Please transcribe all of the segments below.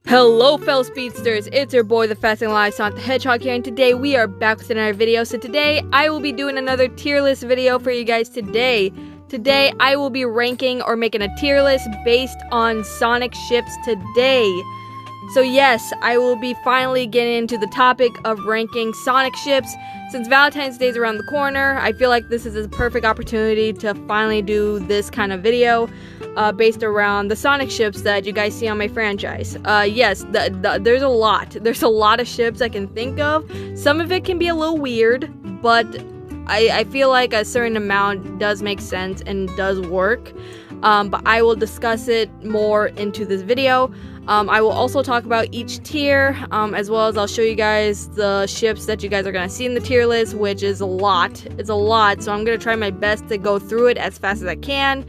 Hello fellow speedsters, it's your boy the Fast and Alive Sonic the Hedgehog here, and today we are back with another video. So today I will be doing another tier list video for you guys today. Today I will be ranking or making a tier list based on Sonic ships today. So yes, I will be finally getting into the topic of ranking Sonic ships. Since Valentine's Day is around the corner, I feel like this is a perfect opportunity to finally do this kind of video based around the Sonic ships that you guys see on my franchise. Yes, there's a lot. There's a lot of ships I can think of. Some of it can be a little weird, but I feel like a certain amount does make sense and does work. But I will discuss it more into this video. I will also talk about each tier, as well as I'll show you guys the ships that you guys are going to see in the tier list, which is a lot. It's a lot, so I'm going to try my best to go through it as fast as I can,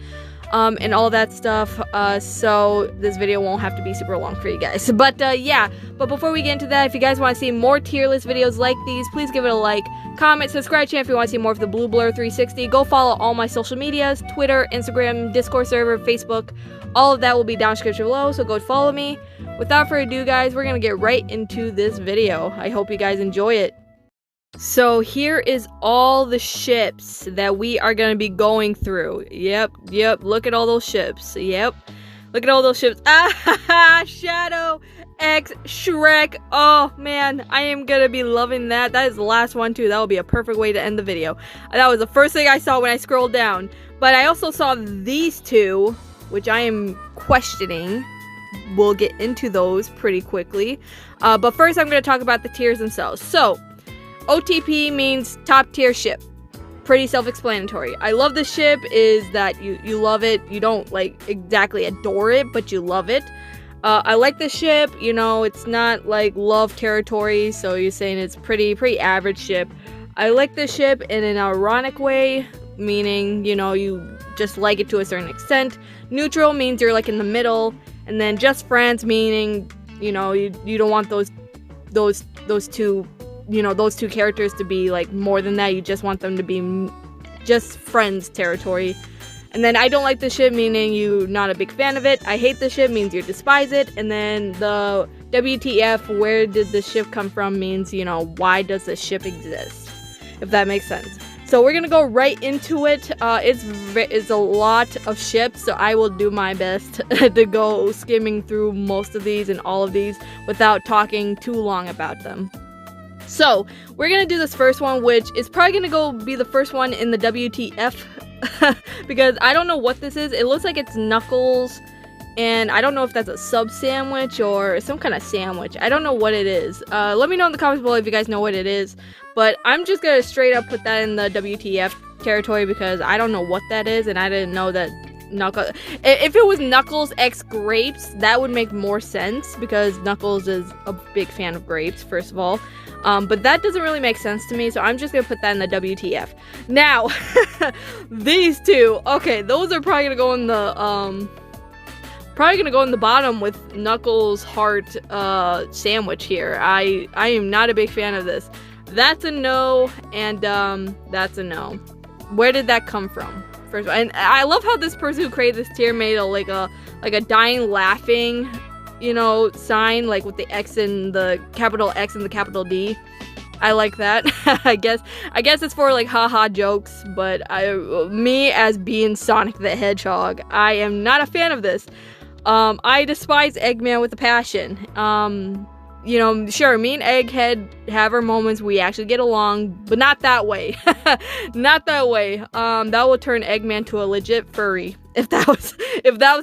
and all that stuff, so this video won't have to be super long for you guys. But yeah, but before we get into that, if you guys want to see more tier list videos like these, please give it a like, comment, subscribe channel if you want to see more of the Blue Blur 360. Go follow all my social medias, Twitter, Instagram, Discord server, Facebook. All of that will be down in the description below, so go follow me. Without further ado, guys, we're going to get right into this video. I hope you guys enjoy it. So here is all the ships that we are going to be going through. Yep, look at all those ships. Yep, look at all those ships. Ah, Shadow X Shrek. Oh, man, I am going to be loving that. That is the last one, too. That will be a perfect way to end the video. That was the first thing I saw when I scrolled down. But I also saw these two, which I am questioning. We'll get into those pretty quickly. But first, I'm going to talk about the tiers themselves. So, OTP means top tier ship. Pretty self-explanatory. I love this ship is that you love it. You don't like exactly adore it, but you love it. I like this ship. You know, it's not like love territory, so you're saying it's pretty average ship. I like this ship in an ironic way, meaning, you know, you just like it to a certain extent. Neutral means you're like in the middle, and then just friends meaning, you know, you don't want those two, you know, those two characters to be like more than that. You just want them to be just friends territory. And then I don't like this ship meaning you're not a big fan of it. I hate this ship means you despise it. And then the WTF, where did this ship come from, means, you know, why does this ship exist, if that makes sense. So we're gonna go right into it. It's a lot of ships, so I will do my best to go skimming through most of these and all of these without talking too long about them. So we're gonna do this first one, which is probably gonna be the first one in the WTF because I don't know what this is. It looks like it's Knuckles, and I don't know if that's a sub sandwich or some kind of sandwich. I don't know what it is. Let me know in the comments below if you guys know what it is. But I'm just gonna straight up put that in the WTF territory because I don't know what that is, and I didn't know that Knuckles. If it was Knuckles X grapes, that would make more sense because Knuckles is a big fan of grapes, first of all. But that doesn't really make sense to me, so I'm just gonna put that in the WTF. Now, these two, okay, those are probably gonna go in the bottom with Knuckles heart sandwich here. I am not a big fan of this. That's a no, and that's a no. Where did that come from? First of all, and I love how this person who created this tier made like a dying laughing, you know, sign, like with the X and the capital X and the capital D. I like that. I guess it's for like haha jokes, but me as being Sonic the Hedgehog, I am not a fan of this. I despise Eggman with a passion. You know, sure, me and Egghead have our moments, we actually get along, but not that way. Not that way. That will turn Eggman to a legit furry if that was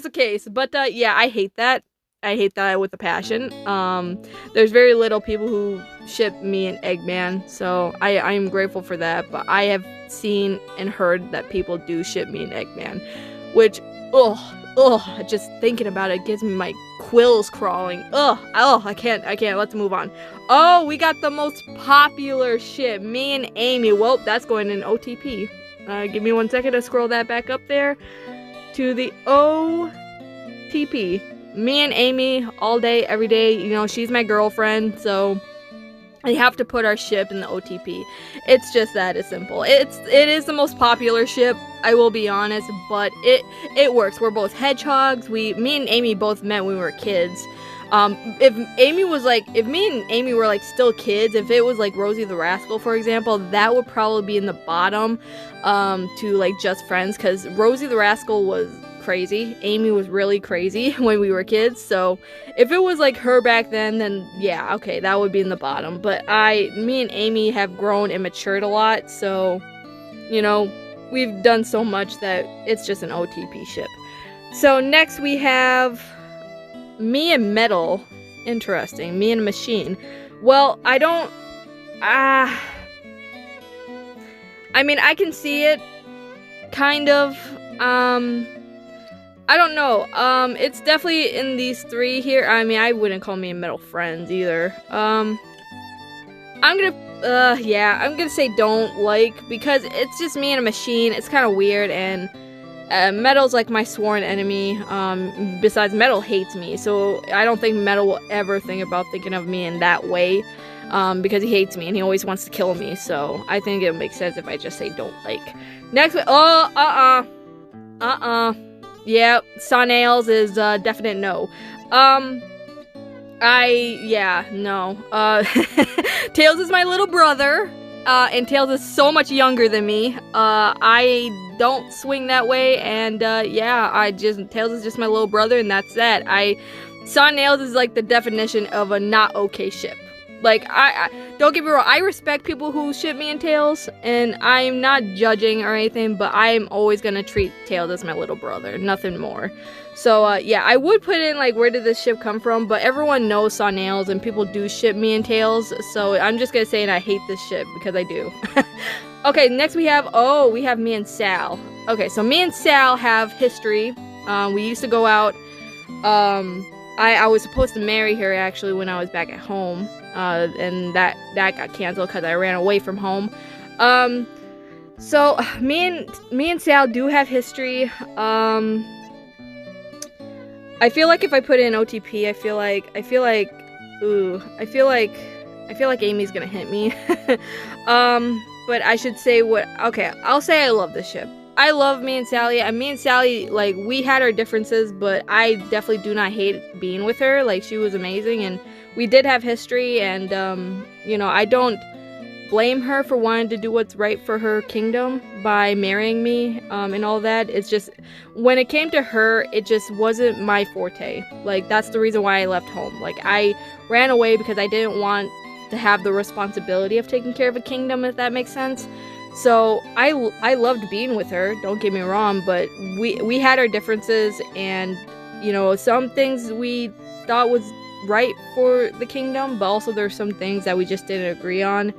the case. But yeah, I hate that. I hate that with a passion. There's very little people who ship me and Eggman, so I am grateful for that. But I have seen and heard that people do ship me and Eggman, which, just thinking about it gives me my quills crawling. I can't. Let's move on. Oh, we got the most popular ship, me and Amy. Well, that's going in OTP. Give me 1 second to scroll that back up there to the OTP. Me and Amy all day, every day. You know, she's my girlfriend, so I have to put our ship in the OTP. It's just that it's simple. It is the most popular ship, I will be honest, but it works. We're both hedgehogs. Me and Amy both met when we were kids. If Amy was like, if me and Amy were like still kids, if it was like Rosie the Rascal, for example, that would probably be in the bottom, to like just friends, because Rosie the Rascal was crazy. Amy was really crazy when we were kids, so if it was like her back then yeah, okay, that would be in the bottom. But me and Amy have grown and matured a lot, so, you know, we've done so much that it's just an OTP ship. So next we have me and Metal. Interesting. Me and Machine. Well, I don't... I mean, I can see it, kind of. I don't know. It's definitely in these three here. I mean, I wouldn't call me and Metal friends either. I'm gonna say don't like, because it's just me and a machine. It's kind of weird, and Metal's like my sworn enemy. Besides, Metal hates me, so I don't think Metal will ever think about thinking of me in that way, because he hates me and he always wants to kill me. So I think it makes sense if I just say don't like. Next, yeah, Nails is definite no. No. Tails is my little brother, and Tails is so much younger than me. I don't swing that way, and Tails is just my little brother, and that's that. Nails is like the definition of a not okay ship. Like, I don't get me wrong, I respect people who ship me and Tails, and I'm not judging or anything, but I'm always gonna treat Tails as my little brother, nothing more. So, yeah, I would put in, like, where did this ship come from, but everyone knows Nails, and people do ship me and Tails, so I'm just gonna say I hate this ship, because I do. Okay, next we have me and Sal. Okay, so me and Sal have history. We used to go out. I was supposed to marry her, actually, when I was back at home. And that got canceled because I ran away from home. So me and Sal do have history. I feel like if I put in OTP, I feel like Amy's gonna hit me. But I should say I'll say I love this ship. I love me and Sally. Me and Sally, like, we had our differences, but I definitely do not hate being with her. Like, she was amazing, and we did have history, and, you know, I don't blame her for wanting to do what's right for her kingdom by marrying me, and all that. It's just, when it came to her, it just wasn't my forte. Like, that's the reason why I left home. Like, I ran away because I didn't want to have the responsibility of taking care of a kingdom, if that makes sense. So I loved being with her, don't get me wrong, but we had our differences, and, you know, some things we thought was right for the kingdom, but also there's some things that we just didn't agree on.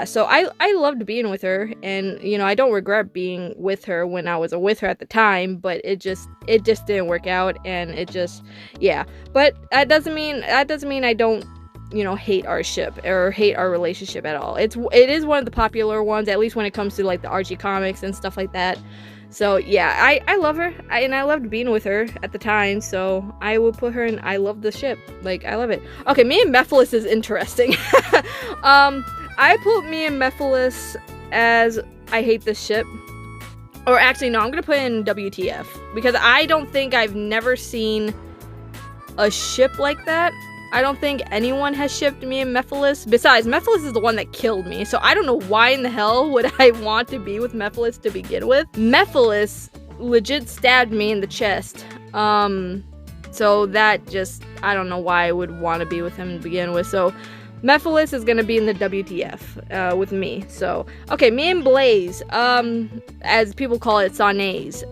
So I loved being with her, and, you know, I don't regret being with her when I was with her at the time, but it just didn't work out, and it just, yeah. But that doesn't mean I don't, you know, hate our ship or hate our relationship at all. It is one of the popular ones, at least when it comes to, like, the Archie comics and stuff like that. So yeah, I love her, and I loved being with her at the time, so I will put her in I love the ship. Like, I love it. Okay, me and Mephiles is interesting. I put me and Mephiles as I hate this ship. Or actually, no, I'm gonna put in WTF, because I don't think I've never seen a ship like that. I don't think anyone has shipped me and Mephiles. Besides, Mephiles is the one that killed me, so I don't know why in the hell would I want to be with Mephiles to begin with. Mephiles legit stabbed me in the chest. So that just, I don't know why I would want to be with him to begin with. So Mephiles is gonna be in the WTF with me. So, okay, me and Blaze, as people call it, Sanays.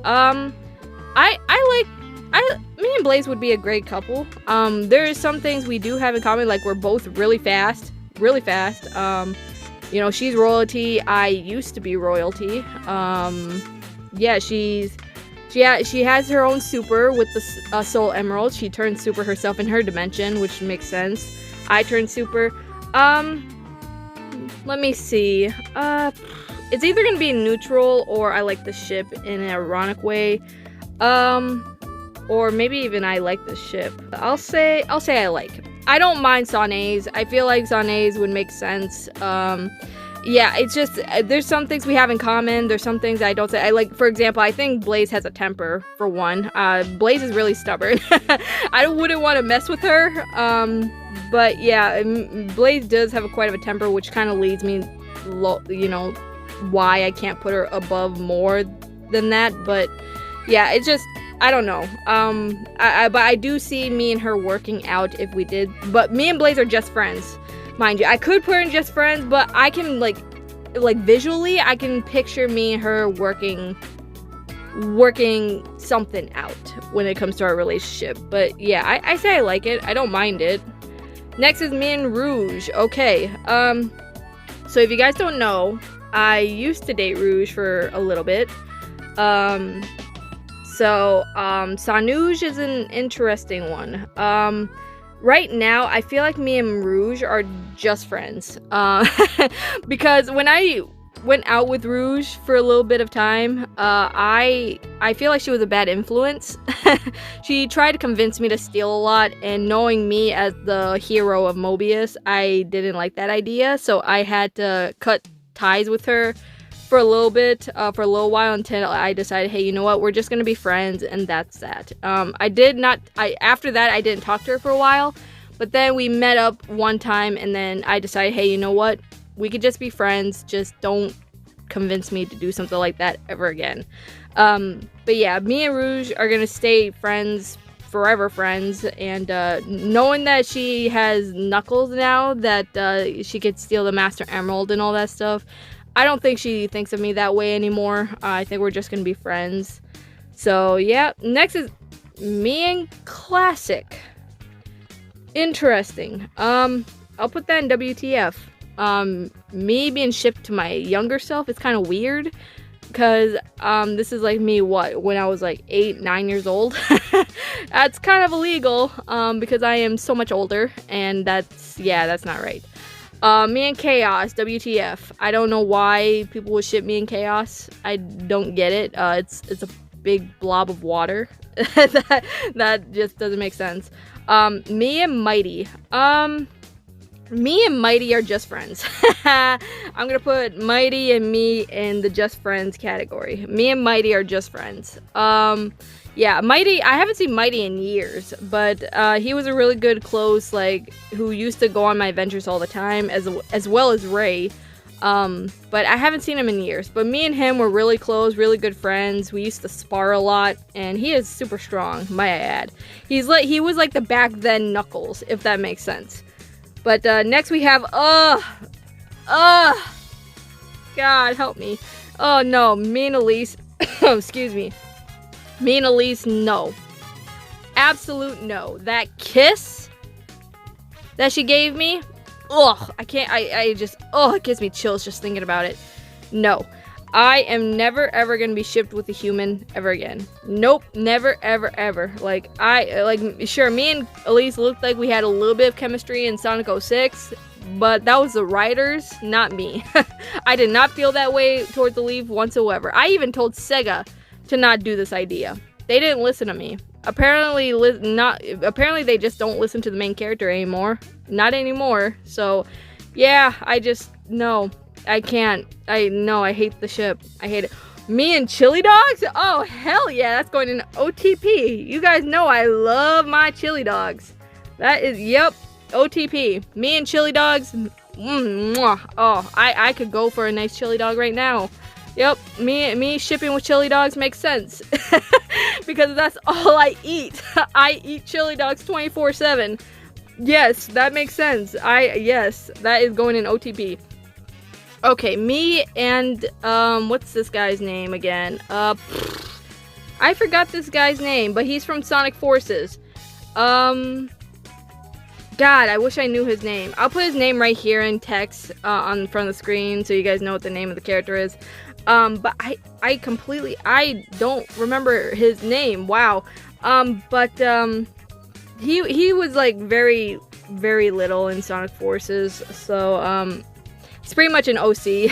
Me and Blaze would be a great couple. There is some things we do have in common, like we're both really fast. You know, she's royalty. I used to be royalty. Yeah, she has her own super with the Soul Emerald. She turned super herself in her dimension, which makes sense. I turned super. Let me see. It's either gonna be neutral or I like the ship in an ironic way. Or maybe even I like this ship. I'll say I like. I don't mind Sanays. I feel like Sanays would make sense. yeah, it's just, there's some things we have in common, there's some things I don't say. I like, for example, I think Blaze has a temper, for one. Blaze is really stubborn. I wouldn't want to mess with her, but yeah, Blaze does have quite of a temper, which kind of leads me, you know, why I can't put her above more than that, but yeah, it's just, I don't know. But I do see me and her working out if we did, but me and Blaze are just friends. Mind you, I could put her in just friends, but I can, like visually, I can picture me and her working something out when it comes to our relationship. But yeah, I say I like it. I don't mind it. Next is me and Rouge. Okay, so if you guys don't know, I used to date Rouge for a little bit. Sanuj is an interesting one. Right now, I feel like me and Rouge are just friends. Because when I went out with Rouge for a little bit of time, I feel like she was a bad influence. She tried to convince me to steal a lot, and knowing me as the hero of Mobius, I didn't like that idea, so I had to cut ties with her for a little bit, for a little while, until I decided, hey, you know what, we're just gonna be friends, and that's that. After that, I didn't talk to her for a while, but then we met up one time, and then I decided, hey, you know what, we could just be friends, just don't convince me to do something like that ever again. But yeah, me and Rouge are gonna stay friends, forever friends, and knowing that she has Knuckles now, that she could steal the Master Emerald and all that stuff, I don't think she thinks of me that way anymore. I think we're just gonna be friends. So yeah, next is me and Classic. Interesting. I'll put that in WTF. Me being shipped to my younger self is kind of weird, because this is like me, when I was like 8, 9 years old. That's kind of illegal, because I am so much older, and that's not right. Me and Chaos, WTF. I don't know why people would ship me and Chaos. I don't get it. It's a big blob of water. that just doesn't make sense. Me and Mighty. Me and Mighty are just friends. I'm gonna put Mighty and me in the just friends category. Me and Mighty are just friends. Yeah, Mighty, I haven't seen Mighty in years, but he was a really good close, like, who used to go on my adventures all the time, as well as Ray. But I haven't seen him in years. But me and him were really close, really good friends. We used to spar a lot, and he is super strong, might I add. He was like the back then Knuckles, if that makes sense. But next we have, God help me. Oh no, me and Elise, excuse me. Me and Elise, no. Absolute no. That kiss that she gave me, ugh, I can't, I just, oh, it gives me chills just thinking about it. No. I am never ever gonna be shipped with a human ever again. Nope, never ever ever. Like, sure, me and Elise looked like we had a little bit of chemistry in Sonic 06, but that was the writers, not me. I did not feel that way towards Elise whatsoever. I even told Sega to not do this idea. They didn't listen to me. Apparently they just don't listen to the main character anymore. Not anymore. So, yeah, no. I can't. I hate the ship. I hate it. Me and Chili Dogs? Oh, hell yeah, that's going in OTP. You guys know I love my Chili Dogs. That is, yep, OTP. Me and Chili Dogs, mwah. Oh, I could go for a nice chili dog right now. Yep, me shipping with Chili Dogs makes sense. Because that's all I eat. I eat Chili Dogs 24/7. Yes, that makes sense. Yes, that is going in OTP. Okay, me and, what's this guy's name again? I forgot this guy's name, but he's from Sonic Forces. God, I wish I knew his name. I'll put his name right here in text, on front of the screen, so you guys know what the name of the character is. But I don't remember his name, wow. He was, like, very, very little in Sonic Forces, so, it's pretty much an OC.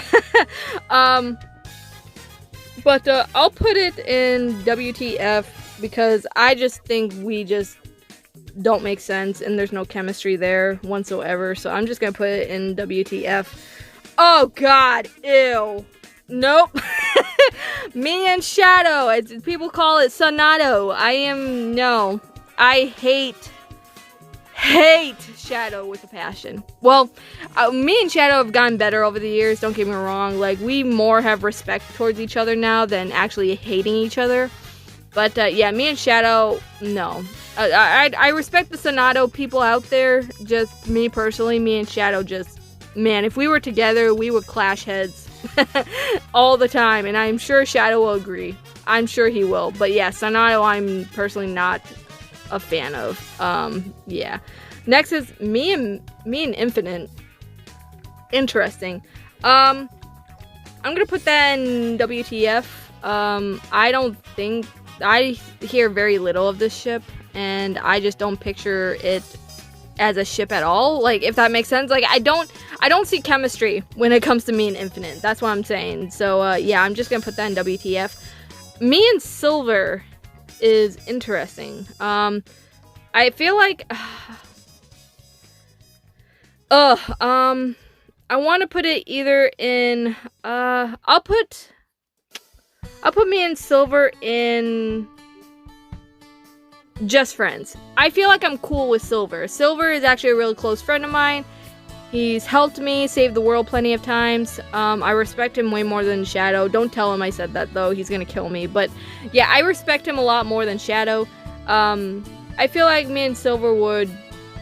But I'll put it in WTF because I just think we just don't make sense and there's no chemistry there whatsoever. So I'm just gonna put it in WTF. Oh god, ew. Nope. Me and Shadow, as people call it, Sonato. No. I hate Shadow with a passion. Well, me and Shadow have gotten better over the years, don't get me wrong. Like, we more have respect towards each other now than actually hating each other. But, yeah, me and Shadow, no. I respect the Sonato people out there. Just me personally, me and Shadow just... Man, if we were together, we would clash heads all the time. And I'm sure Shadow will agree. I'm sure he will. But, yeah, Sonato I'm personally not a fan of. Yeah. Next is me and Infinite. Interesting. I'm gonna put that in WTF. I hear very little of this ship, and I just don't picture it as a ship at all. Like, if that makes sense. Like, I don't see chemistry when it comes to me and Infinite. That's what I'm saying. So yeah, I'm just gonna put that in WTF. Me and Silver is interesting. I feel like I want to put it either in I'll put me and Silver in just friends. I feel like I'm cool with Silver. Silver is actually a really close friend of mine. He's helped me save the world plenty of times. I respect him way more than Shadow. Don't tell him I said that, though. He's gonna kill me. But, yeah, I respect him a lot more than Shadow. I feel like me and Silver would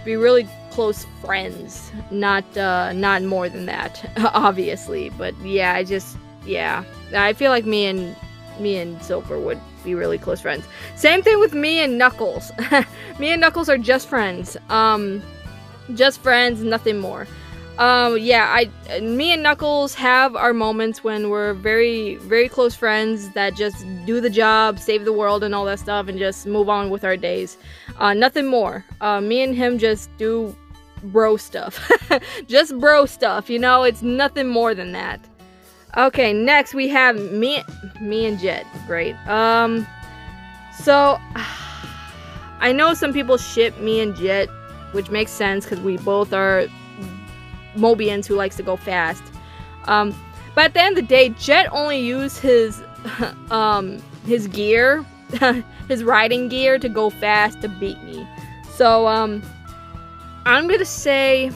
be really close friends. Not more than that, obviously. But, yeah, I feel like me and Silver would be really close friends. Same thing with me and Knuckles. Me and Knuckles are just friends. Just friends, nothing more. Yeah, me and Knuckles have our moments when we're very, very close friends that just do the job, save the world and all that stuff, and just move on with our days. Nothing more. Me and him just do bro stuff. Just bro stuff, you know? It's nothing more than that. Okay, next we have me and Jet. Great. So, I know some people ship me and Jet, which makes sense because we both are Mobians who likes to go fast. But at the end of the day, Jet only used his gear, his riding gear to go fast to beat me. So, I'm gonna say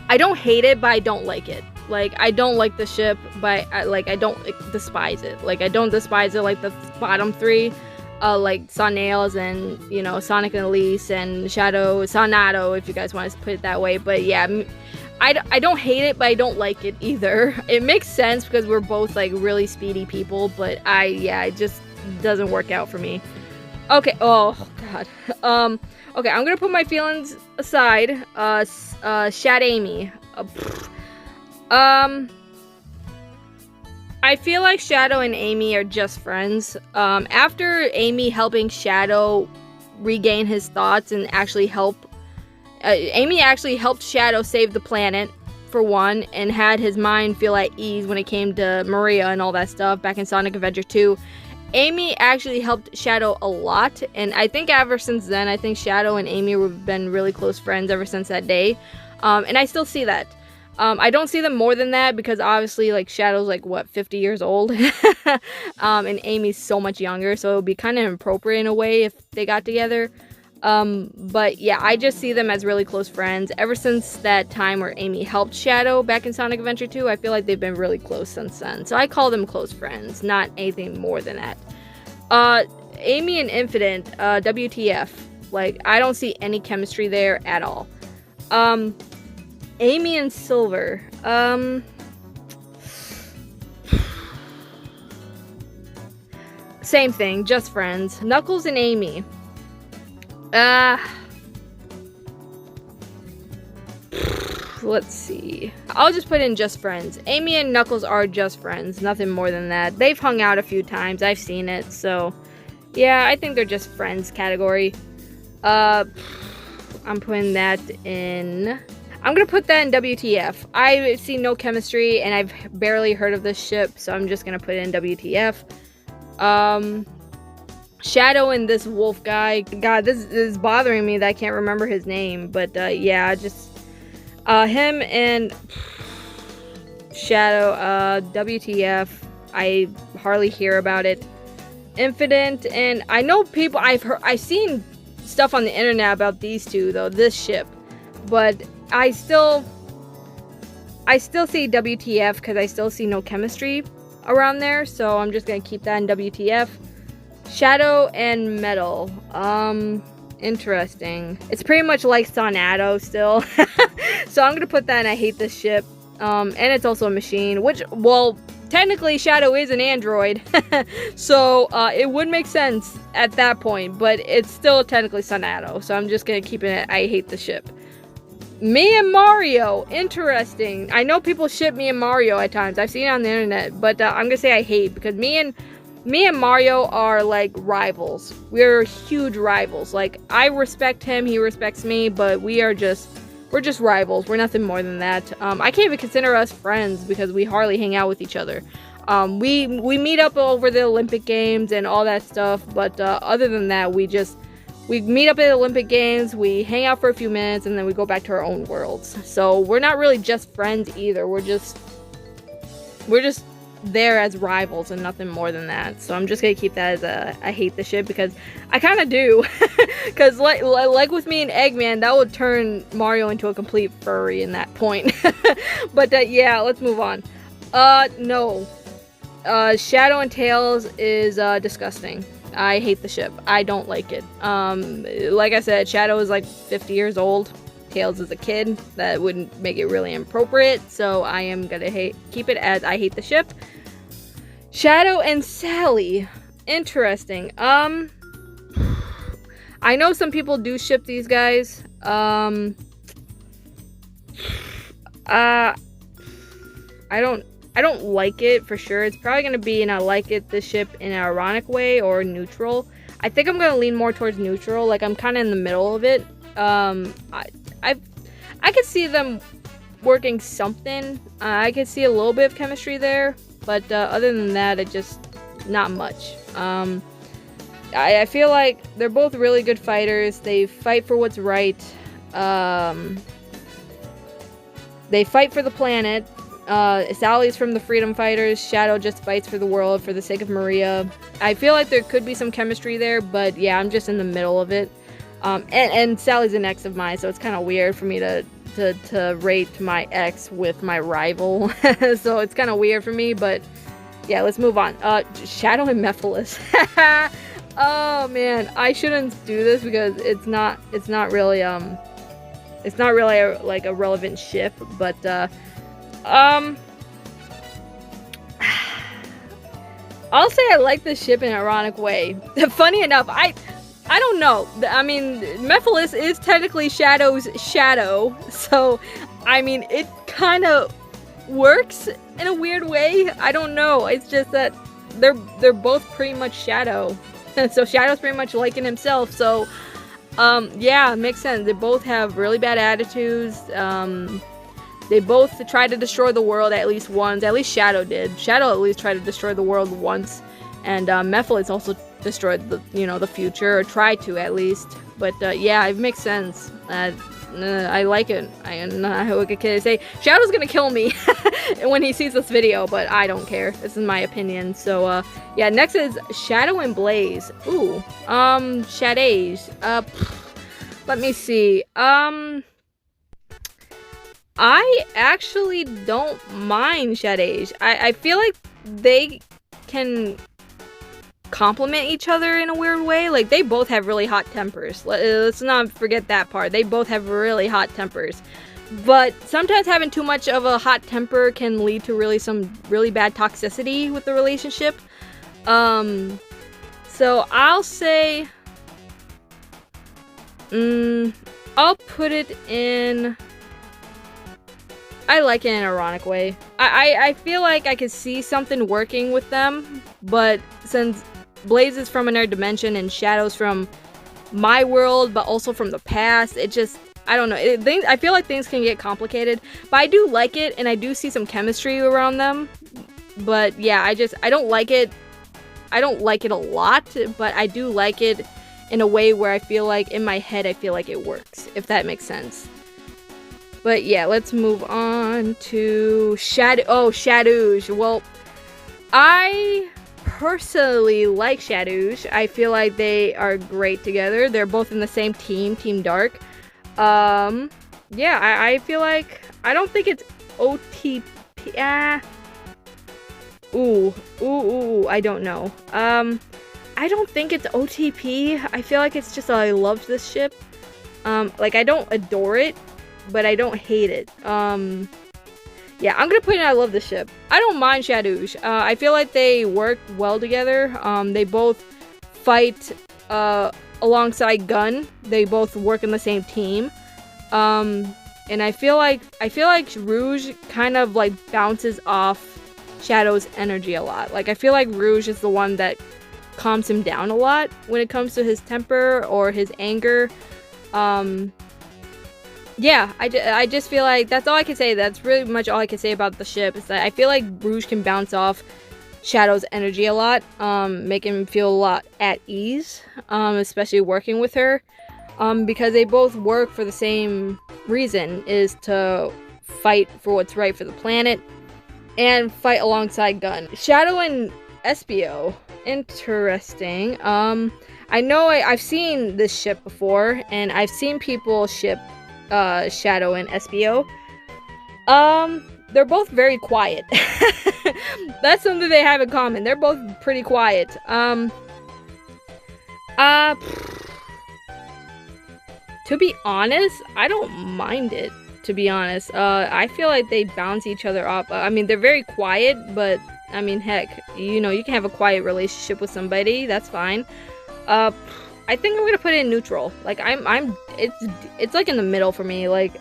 I don't hate it, but I don't like it. Like, I don't like the ship, but I don't despise it. Like, I don't despise it like the bottom three. Like Nails and, you know, Sonic and Elise and Shadow, Sonato, if you guys want to put it that way. But yeah, I don't hate it, but I don't like it either. It makes sense because we're both like really speedy people, but it just doesn't work out for me. Okay, oh god. Okay, I'm gonna put my feelings aside. Shad Amy. I feel like Shadow and Amy are just friends. After Amy helping Shadow regain his thoughts and actually Amy actually helped Shadow save the planet, for one, and had his mind feel at ease when it came to Maria and all that stuff back in Sonic Adventure 2. Amy actually helped Shadow a lot, and I think ever since then, I think Shadow and Amy have been really close friends ever since that day. And I still see that. I don't see them more than that because obviously, like, Shadow's like, what, 50 years old? And Amy's so much younger, so it would be kind of inappropriate in a way if they got together. But yeah, I just see them as really close friends. Ever since that time where Amy helped Shadow back in Sonic Adventure 2, I feel like they've been really close since then. So I call them close friends, not anything more than that. Amy and Infinite, WTF. Like, I don't see any chemistry there at all. Amy and Silver. Same thing, just friends. Knuckles and Amy. Let's see. I'll just put in just friends. Amy and Knuckles are just friends. Nothing more than that. They've hung out a few times. I've seen it. So, yeah, I think they're just friends category. I'm putting that in... I'm gonna put that in WTF. I see no chemistry, and I've barely heard of this ship, so I'm just gonna put it in WTF. Shadow and this wolf guy. God, this is bothering me that I can't remember his name, but yeah, just him and Shadow, WTF. I hardly hear about it. Infinite, and I know people, I've seen stuff on the internet about these two, though, this ship. But I still see WTF because I still see no chemistry around there, so I'm just gonna keep that in WTF. Shadow and Metal. Interesting. It's pretty much like Sonado still. So I'm gonna put that in I hate this ship. And it's also a machine, which, well, technically Shadow is an android. So it would make sense at that point, but it's still technically Sonado. So I'm just gonna keep it I hate the ship. Me and Mario, interesting. I know people ship me and Mario at times. I've seen it on the internet, but I'm gonna say I hate because me and Mario are like rivals. We're huge rivals. Like, I respect him, he respects me, but we're just rivals. We're nothing more than that. I can't even consider us friends because we hardly hang out with each other. We meet up over the Olympic Games and all that stuff, but other than that, we meet up at the Olympic Games, we hang out for a few minutes, and then we go back to our own worlds. So we're not really just friends either. We're just there as rivals and nothing more than that. So I'm just gonna keep that as I hate the ship because I kind of do. Because like with me and Eggman, that would turn Mario into a complete furry in that point. But yeah, let's move on. No. Shadow and Tails is disgusting. I hate the ship. I don't like it. Like I said, Shadow is like 50 years old. Tails is a kid. That wouldn't make it really inappropriate. So I am gonna keep it as I hate the ship. Shadow and Sally. Interesting. I know some people do ship these guys. I don't like it for sure. It's probably gonna be an I like it this ship in an ironic way or neutral. I think I'm gonna lean more towards neutral. Like, I'm kind of in the middle of it. I could see them working something. I could see a little bit of chemistry there, but other than that, it just not much. I feel like they're both really good fighters. They fight for what's right. They fight for the planet. Sally's from the Freedom Fighters. Shadow just fights for the world for the sake of Maria. I feel like there could be some chemistry there, but yeah, I'm just in the middle of it. And Sally's an ex of mine, so it's kind of weird for me to rate my ex with my rival. So it's kind of weird for me, but yeah, let's move on. Shadow and Mephiles. Oh man, I shouldn't do this because it's not really like a relevant ship, but I'll say I like this ship in an ironic way. Funny enough, I don't know. I mean, Mephiles is technically Shadow's shadow, so I mean, it kind of works in a weird way. I don't know. It's just that they're both pretty much Shadow. So Shadow's pretty much liking himself. So yeah, it makes sense. They both have really bad attitudes. They both try to destroy the world at least once. At least Shadow did. Shadow at least tried to destroy the world once. And Mephiles also destroyed the future, or tried to at least. But yeah, it makes sense. I like it. I like a kid say Shadow's gonna kill me when he sees this video, but I don't care. This is my opinion. So yeah, next is Shadow and Blaze. Ooh, Shadays. Let me see. I actually don't mind Shadays. I feel like they can complement each other in a weird way. Like, they both have really hot tempers. Let's not forget that part. They both have really hot tempers. But sometimes having too much of a hot temper can lead to some really bad toxicity with the relationship. So I'll say I'll put it in I like it in an ironic way. I feel like I could see something working with them, but since Blaze is from another dimension and Shadow's from my world, but also from the past, it just, I don't know. I feel like things can get complicated, but I do like it, and I do see some chemistry around them. But yeah, I don't like it. I don't like it a lot, but I do like it in a way where I feel like, in my head, I feel like it works, if that makes sense. But yeah, let's move on to Shadouge. Well, I personally like Shadouge. I feel like they are great together. They're both in the same team, Team Dark. Yeah, I feel like, I don't think it's OTP. I don't know. I don't think it's OTP. I feel like it's just I love this ship. Like, I don't adore it, but I don't hate it. Yeah, I'm gonna put in I love this ship. I don't mind Shadouge. I feel like they work well together. They both fight alongside Gun. They both work in the same team. And I feel like Rouge kind of like bounces off Shadow's energy a lot. Like, I feel like Rouge is the one that calms him down a lot when it comes to his temper or his anger. Yeah, I just feel like that's all I can say. That's really much all I can say about the ship, is that I feel like Rouge can bounce off Shadow's energy a lot, make him feel a lot at ease, especially working with her, because they both work for the same reason, is to fight for what's right for the planet and fight alongside Gun. Shadow and Espio, interesting. I know I've seen this ship before, and I've seen people ship Shadow and Espio. They're both very quiet. That's something they have in common. They're both pretty quiet. To be honest, I don't mind it, to be honest. I feel like they bounce each other up. I mean, they're very quiet, but I mean, heck, you know, you can have a quiet relationship with somebody. That's fine. I think I'm gonna put it in neutral. Like, it's like in the middle for me. Like,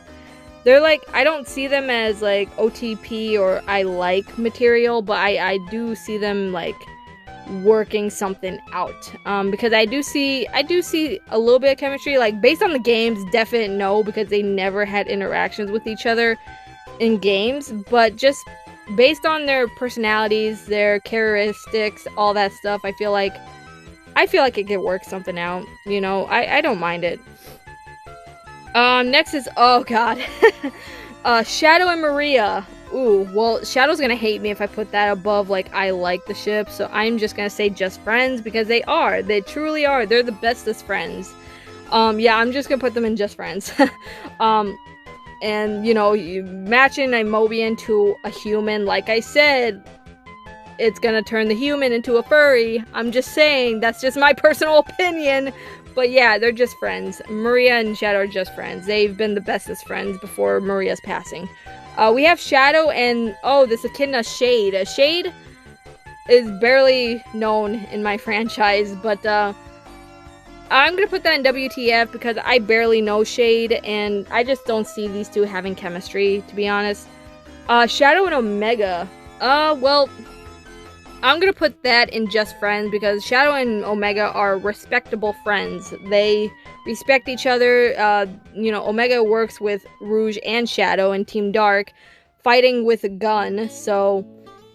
they're like, I don't see them as like OTP or I like material, but I do see them like working something out. Because I do see a little bit of chemistry. Like, based on the games, definite no, because they never had interactions with each other in games. But just based on their personalities, their characteristics, all that stuff, I feel like it could work something out, you know. I don't mind it. Next is, oh god, Shadow and Maria. Ooh, well, Shadow's gonna hate me if I put that above, like, I like the ship, so I'm just gonna say just friends, because they truly are, they're the bestest friends. Yeah, I'm just gonna put them in just friends. And, you know, you matching a Mobian to a human, like I said, it's gonna turn the human into a furry. I'm just saying, that's just my personal opinion. But yeah, they're just friends. Maria and Shadow are just friends. They've been the bestest friends before Maria's passing. We have Shadow and, oh, this echidna Shade. Shade is barely known in my franchise, but I'm gonna put that in WTF because I barely know Shade, and I just don't see these two having chemistry, to be honest. Shadow and Omega. Well, I'm gonna put that in just friends because Shadow and Omega are respectable friends. They respect each other. You know, Omega works with Rouge and Shadow and Team Dark, fighting with a gun. So,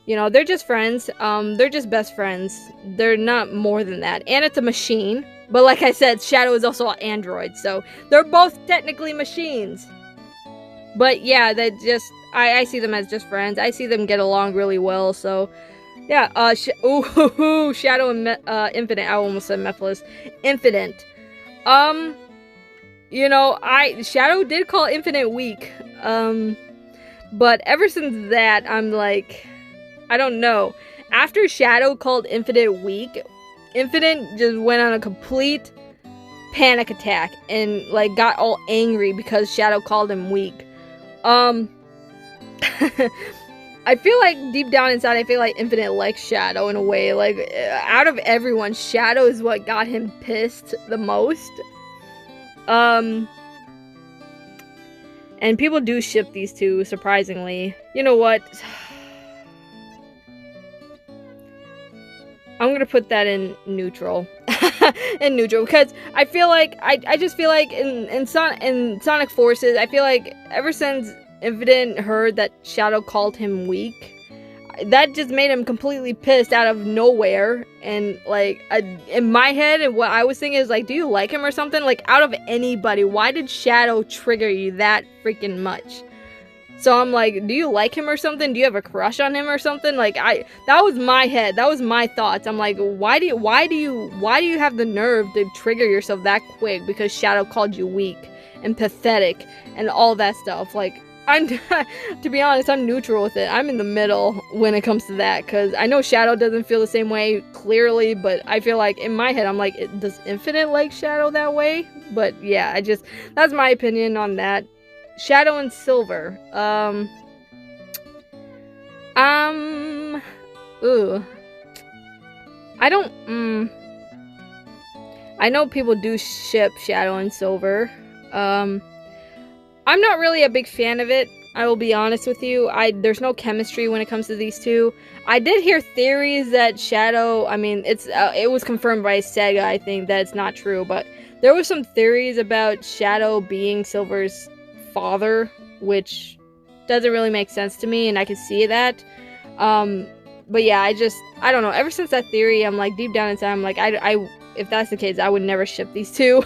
you know, they're just friends. They're just best friends. They're not more than that. And it's a machine. But like I said, Shadow is also an android. So they're both technically machines. But yeah, I see them as just friends. I see them get along really well. So yeah, Shadow and Infinite. I almost said Mephiles. Infinite. You know, Shadow did call Infinite weak. But ever since that, I'm like, I don't know. After Shadow called Infinite weak, Infinite just went on a complete panic attack and like got all angry because Shadow called him weak. I feel like deep down inside, I feel like Infinite likes Shadow in a way. Like, out of everyone, Shadow is what got him pissed the most. And people do ship these two, surprisingly. You know what? I'm gonna put that in neutral. In neutral, because I feel like, I just feel like in Sonic Forces, I feel like ever since Infinite heard that Shadow called him weak, that just made him completely pissed out of nowhere. And like in my head, and what I was thinking is like, do you like him or something? Like, out of anybody, why did Shadow trigger you that freaking much? So I'm like, do you like him or something? Do you have a crush on him or something? Like, that was my head. That was my thoughts. I'm like, why do you have the nerve to trigger yourself that quick because Shadow called you weak and pathetic and all that stuff? Like, to be honest, I'm neutral with it. I'm in the middle when it comes to that, because I know Shadow doesn't feel the same way clearly, but I feel like in my head, I'm like, does Infinite like Shadow that way? But yeah, that's my opinion on that. Shadow and Silver. Ooh. I know people do ship Shadow and Silver. I'm not really a big fan of it. I will be honest with you. There's no chemistry when it comes to these two. I did hear theories that Shadow, I mean, it was confirmed by Sega, I think, that it's not true, but there was some theories about Shadow being Silver's father, which doesn't really make sense to me, and I can see that. But yeah, I don't know. Ever since that theory, I'm like, deep down inside, I'm like, if that's the case, I would never ship these two.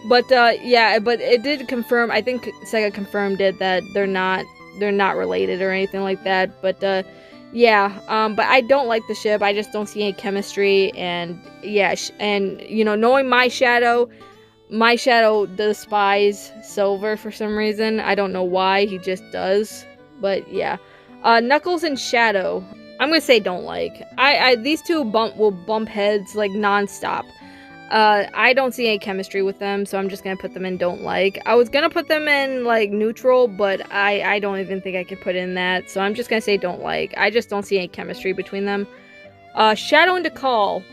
But yeah, but it did confirm. I think Sega confirmed it that they're not related or anything like that. But yeah, but I don't like the ship. I just don't see any chemistry, and yeah, and you know, knowing my Shadow despises Silver for some reason. I don't know why, he just does. But yeah. Knuckles and Shadow, I'm gonna say don't like. These two will bump heads like non-stop. I don't see any chemistry with them, so I'm just gonna put them in don't like. I was gonna put them in like neutral, but I don't even think I could put in that, so I'm just gonna say don't like. I just don't see any chemistry between them. Shadow and Tikal.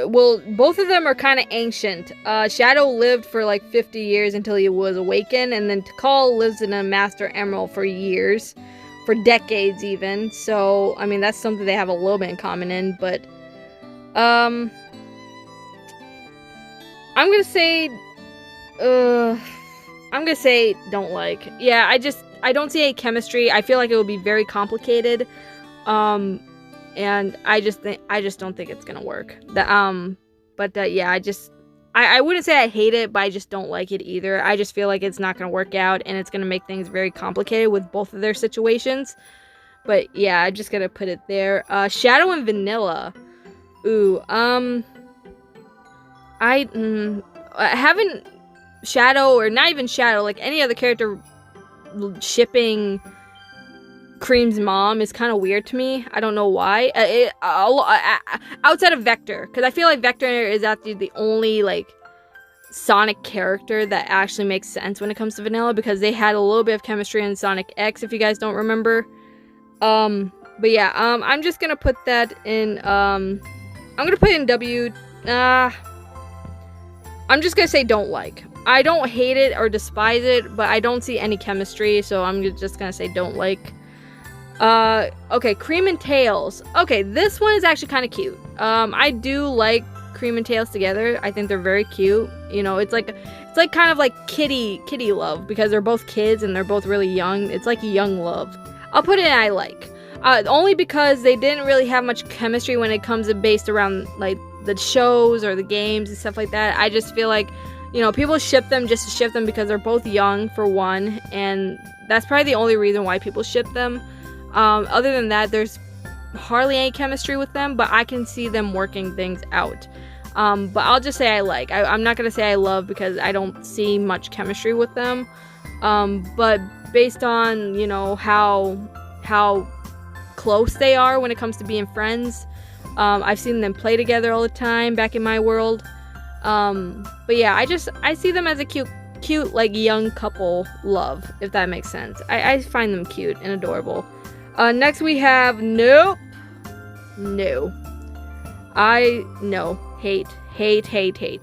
Well, both of them are kind of ancient. Shadow lived for like 50 years until he was awakened, and then Tikal lives in a Master Emerald for years, for decades even. So, I mean, that's something they have a little bit in common in, but I'm gonna say don't like. Yeah, I don't see any chemistry. I feel like it would be very complicated. And I just don't think it's gonna work. Yeah, I wouldn't say I hate it, but I just don't like it either. I just feel like it's not gonna work out, and it's gonna make things very complicated with both of their situations. But yeah, I'm just gonna put it there. Shadow and Vanilla. Ooh, I haven't Shadow, or not even Shadow, like any other character shipping Cream's mom is kind of weird to me. I don't know why. Outside of Vector, because I feel like Vector is actually the only like Sonic character that actually makes sense when it comes to Vanilla, because they had a little bit of chemistry in Sonic X, if you guys don't remember. But yeah, I'm just gonna put that in. I'm gonna put it in W. I'm just gonna say don't like. I don't hate it or despise it, but I don't see any chemistry, so I'm just gonna say don't like. Okay, Cream and Tails. Okay, this one is actually kind of cute. I do like Cream and Tails together. I think they're very cute. You know, it's like kind of like kitty love, because they're both kids and they're both really young. It's like young love. I'll put it in I like. Only because they didn't really have much chemistry when it comes to based around like the shows or the games and stuff like that. I just feel like, you know, people ship them just to ship them because they're both young, for one, and that's probably the only reason why people ship them. Other than that, there's hardly any chemistry with them, but I can see them working things out. But I'll just say I like. I'm not gonna say I love, because I don't see much chemistry with them. But based on, you know, how close they are when it comes to being friends, I've seen them play together all the time back in my world. But yeah, I see them as a cute like young couple love, if that makes sense. I find them cute and adorable. Next we have nope. No. Hate.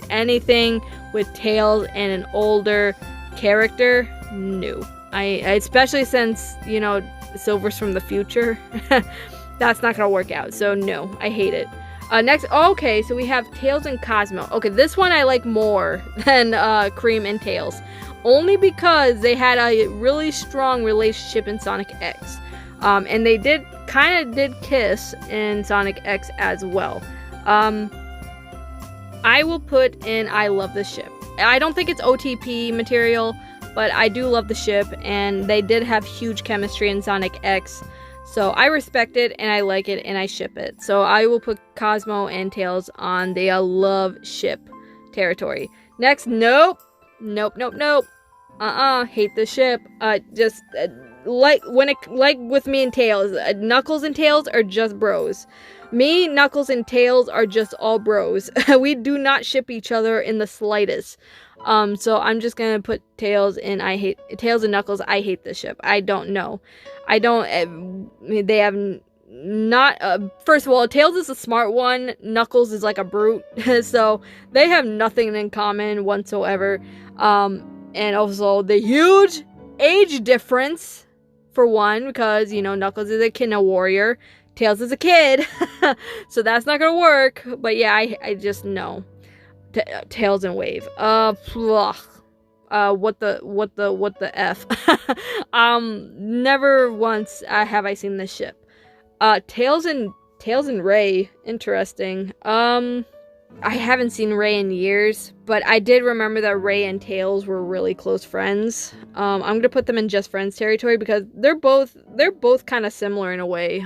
Anything with Tails and an older character, no. I especially since, you know, Silver's from the future. That's not gonna work out, so no, I hate it. Next, okay, so we have Tails and Cosmo. Okay, this one I like more than Cream and Tails, only because they had a really strong relationship in Sonic X. And they did kind of did kiss in Sonic X as well. I will put in I love the ship. I don't think it's OTP material, but I do love the ship, and they did have huge chemistry in Sonic X. So I respect it, and I like it, and I ship it. So I will put Cosmo and Tails on the love ship territory. Next, nope. Hate the ship. Like with me and Tails, Knuckles and Tails are just bros. Me, Knuckles, and Tails are just all bros. We do not ship each other in the slightest. So I'm just gonna put Tails and Knuckles. I hate this ship. I don't know. They have not. First of all, Tails is a smart one. Knuckles is like a brute. So they have nothing in common whatsoever. And also the huge age difference, for one, because, you know, Knuckles is a Kina warrior, Tails is a kid, so that's not gonna work. But yeah, I just know. Tails and Wave. What the F? Never once have I seen this ship. Tails and Ray, interesting. I haven't seen Ray in years, but I did remember that Ray and Tails were really close friends. I'm gonna put them in just friends territory because they're both kind of similar in a way.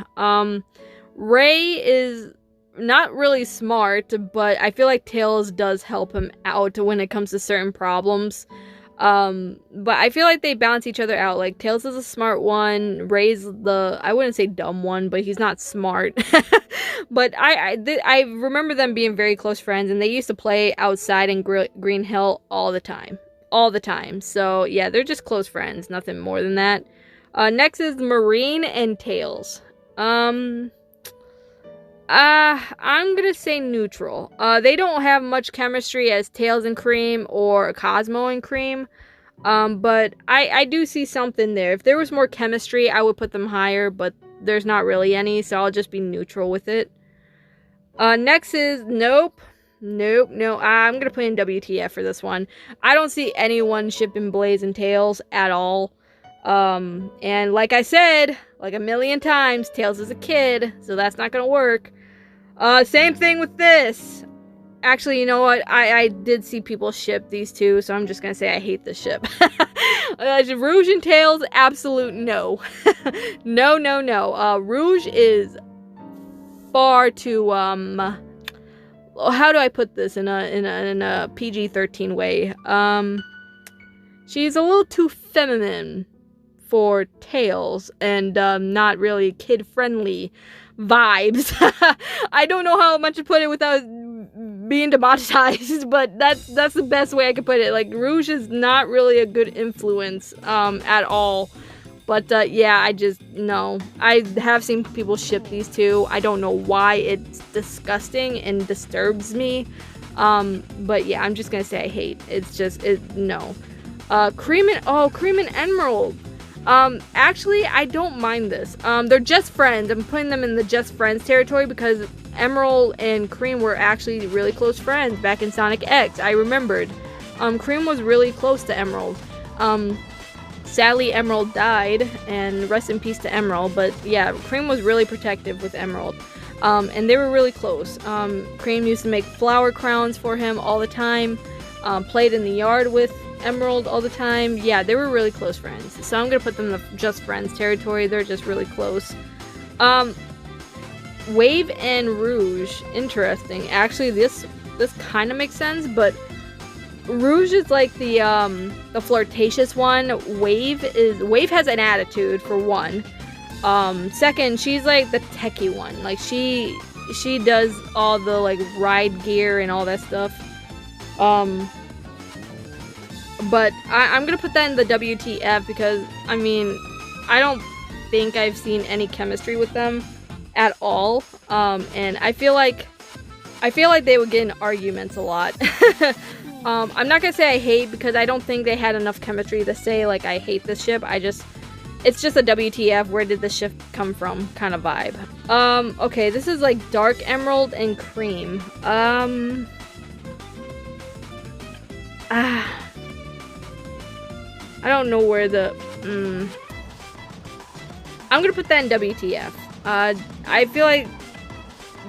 Ray is not really smart, but I feel like Tails does help him out when it comes to certain problems. But I feel like they balance each other out. Like, Tails is a smart one, Ray's I wouldn't say dumb one, but he's not smart. But I remember them being very close friends, and they used to play outside in Green Hill all the time. So yeah, they're just close friends, nothing more than that. Next is Marine and Tails. I'm gonna say neutral. They don't have much chemistry as Tails and Cream or Cosmo and Cream. But I do see something there. If there was more chemistry, I would put them higher, but there's not really any, so I'll just be neutral with it. Next is nope. I'm gonna put in WTF for this one. I don't see anyone shipping Blaze and Tails at all. And like I said, like a million times, Tails is a kid, so that's not gonna work. Same thing with this. Actually, you know what? I did see people ship these two, so I'm just gonna say I hate this ship. Rouge and Tails, absolute no. No. Rouge is far too, how do I put this in a PG-13 way? She's a little too feminine for Tails, and not really kid-friendly vibes. I don't know how much to put it without being demonetized, but that's the best way I could put it. Like, Rouge is not really a good influence at all. But yeah, no. I have seen people ship these two. I don't know why. It's disgusting and disturbs me. But yeah, I'm just gonna say I hate. No. Cream and Emerald. Actually, I don't mind this. They're just friends. I'm putting them in the just friends territory because Emerald and Cream were actually really close friends back in Sonic X. I remembered. Cream was really close to Emerald. Sadly, Emerald died, and rest in peace to Emerald. But yeah, Cream was really protective with Emerald. And they were really close. Cream used to make flower crowns for him all the time. Played in the yard with Emerald all the time. Yeah, they were really close friends. So I'm gonna put them in the just friends territory. They're just really close. Wave and Rouge, interesting. Actually, this kind of makes sense, but Rouge is like the flirtatious one. Wave has an attitude, for one. Second, she's like the techie one. Like, she does all the like ride gear and all that stuff. But I'm gonna put that in the WTF because, I mean, I don't think I've seen any chemistry with them at all. And I feel like they would get in arguments a lot. I'm not gonna say I hate because I don't think they had enough chemistry to say like I hate this ship. It's just a WTF, where did this ship come from kind of vibe. Okay, this is like Dark Emerald and Cream. I don't know where the... I'm gonna put that in WTF. I feel like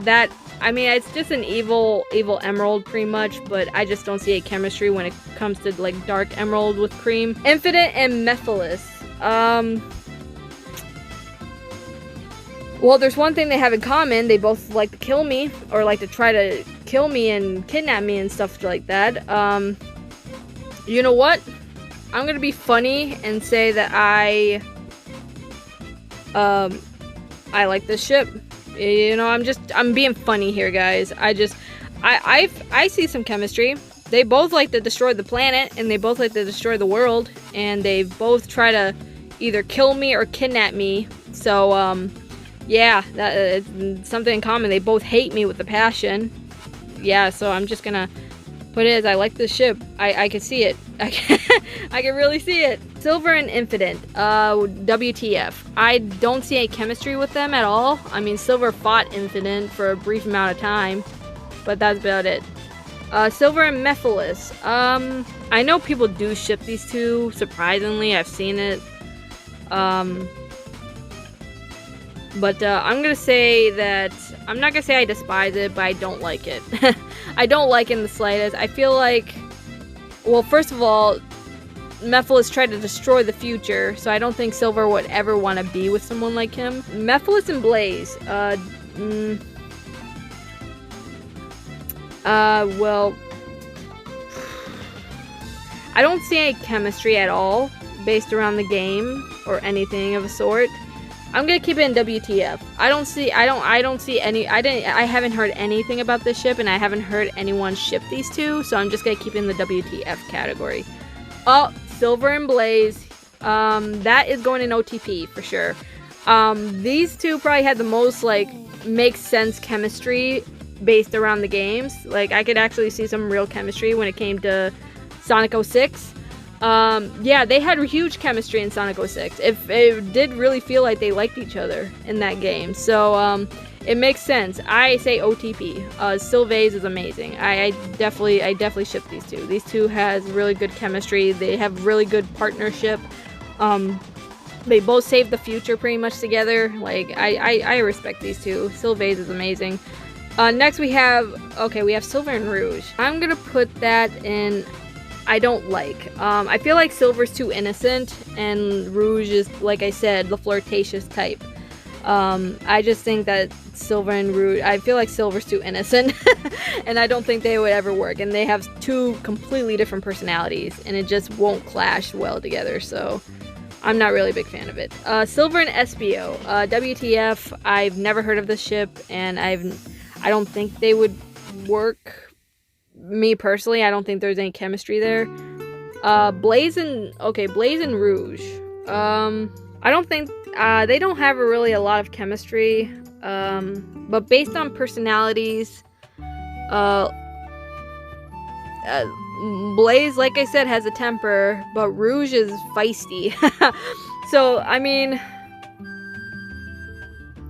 that, I mean, it's just an evil emerald pretty much, but I just don't see a chemistry when it comes to like dark emerald with cream. Infinite and Mephiles. Well, there's one thing they have in common. They both like to kill me, or like to try to kill me and kidnap me and stuff like that. You know what? I'm gonna be funny and say that I like this ship. You know, I'm being funny here, guys. I see some chemistry. They both like to destroy the planet, and they both like to destroy the world, and they both try to either kill me or kidnap me. So, yeah, it's something in common. They both hate me with a passion. Yeah, so I'm just gonna put it as I like this ship. I can see it. I can really see it. Silver and Infinite. WTF. I don't see any chemistry with them at all. I mean, Silver fought Infinite for a brief amount of time, but that's about it. Silver and Mephiles. I know people do ship these two, surprisingly. I've seen it. But I'm gonna say that, I'm not gonna say I despise it, but I don't like it. I don't like it in the slightest. I feel like, well, first of all, Mephiles tried to destroy the future, so I don't think Silver would ever want to be with someone like him. Mephiles and Blaze. Well, I don't see any chemistry at all based around the game or anything of a sort. I'm gonna keep it in WTF. I don't see any. I haven't heard anything about this ship, and I haven't heard anyone ship these two, so I'm just gonna keep it in the WTF category. Oh, Silver and Blaze. That is going in OTP for sure. These two probably had the most like makes sense chemistry based around the games. Like I could actually see some real chemistry when it came to Sonic 06. Yeah, they had huge chemistry in Sonic 06. It did really feel like they liked each other in that game. So, it makes sense. I say OTP. Sylvaise is amazing. I definitely ship these two. These two has really good chemistry. They have really good partnership. They both save the future pretty much together. Like, I respect these two. Sylvaise is amazing. Next we have Silver and Rouge. I'm gonna put that in I don't like. I feel like Silver's too innocent, and Rouge is, like I said, the flirtatious type. I just think that Silver and Rouge, I feel like Silver's too innocent, and I don't think they would ever work, and they have two completely different personalities, and it just won't clash well together, so I'm not really a big fan of it. Silver and Espio. WTF, I've never heard of this ship, and I don't think they would work. Me personally, I don't think there's any chemistry there. Blaze and Rouge. I don't think they don't have really a lot of chemistry. But based on personalities, Blaze, like I said, has a temper, but Rouge is feisty. So I mean,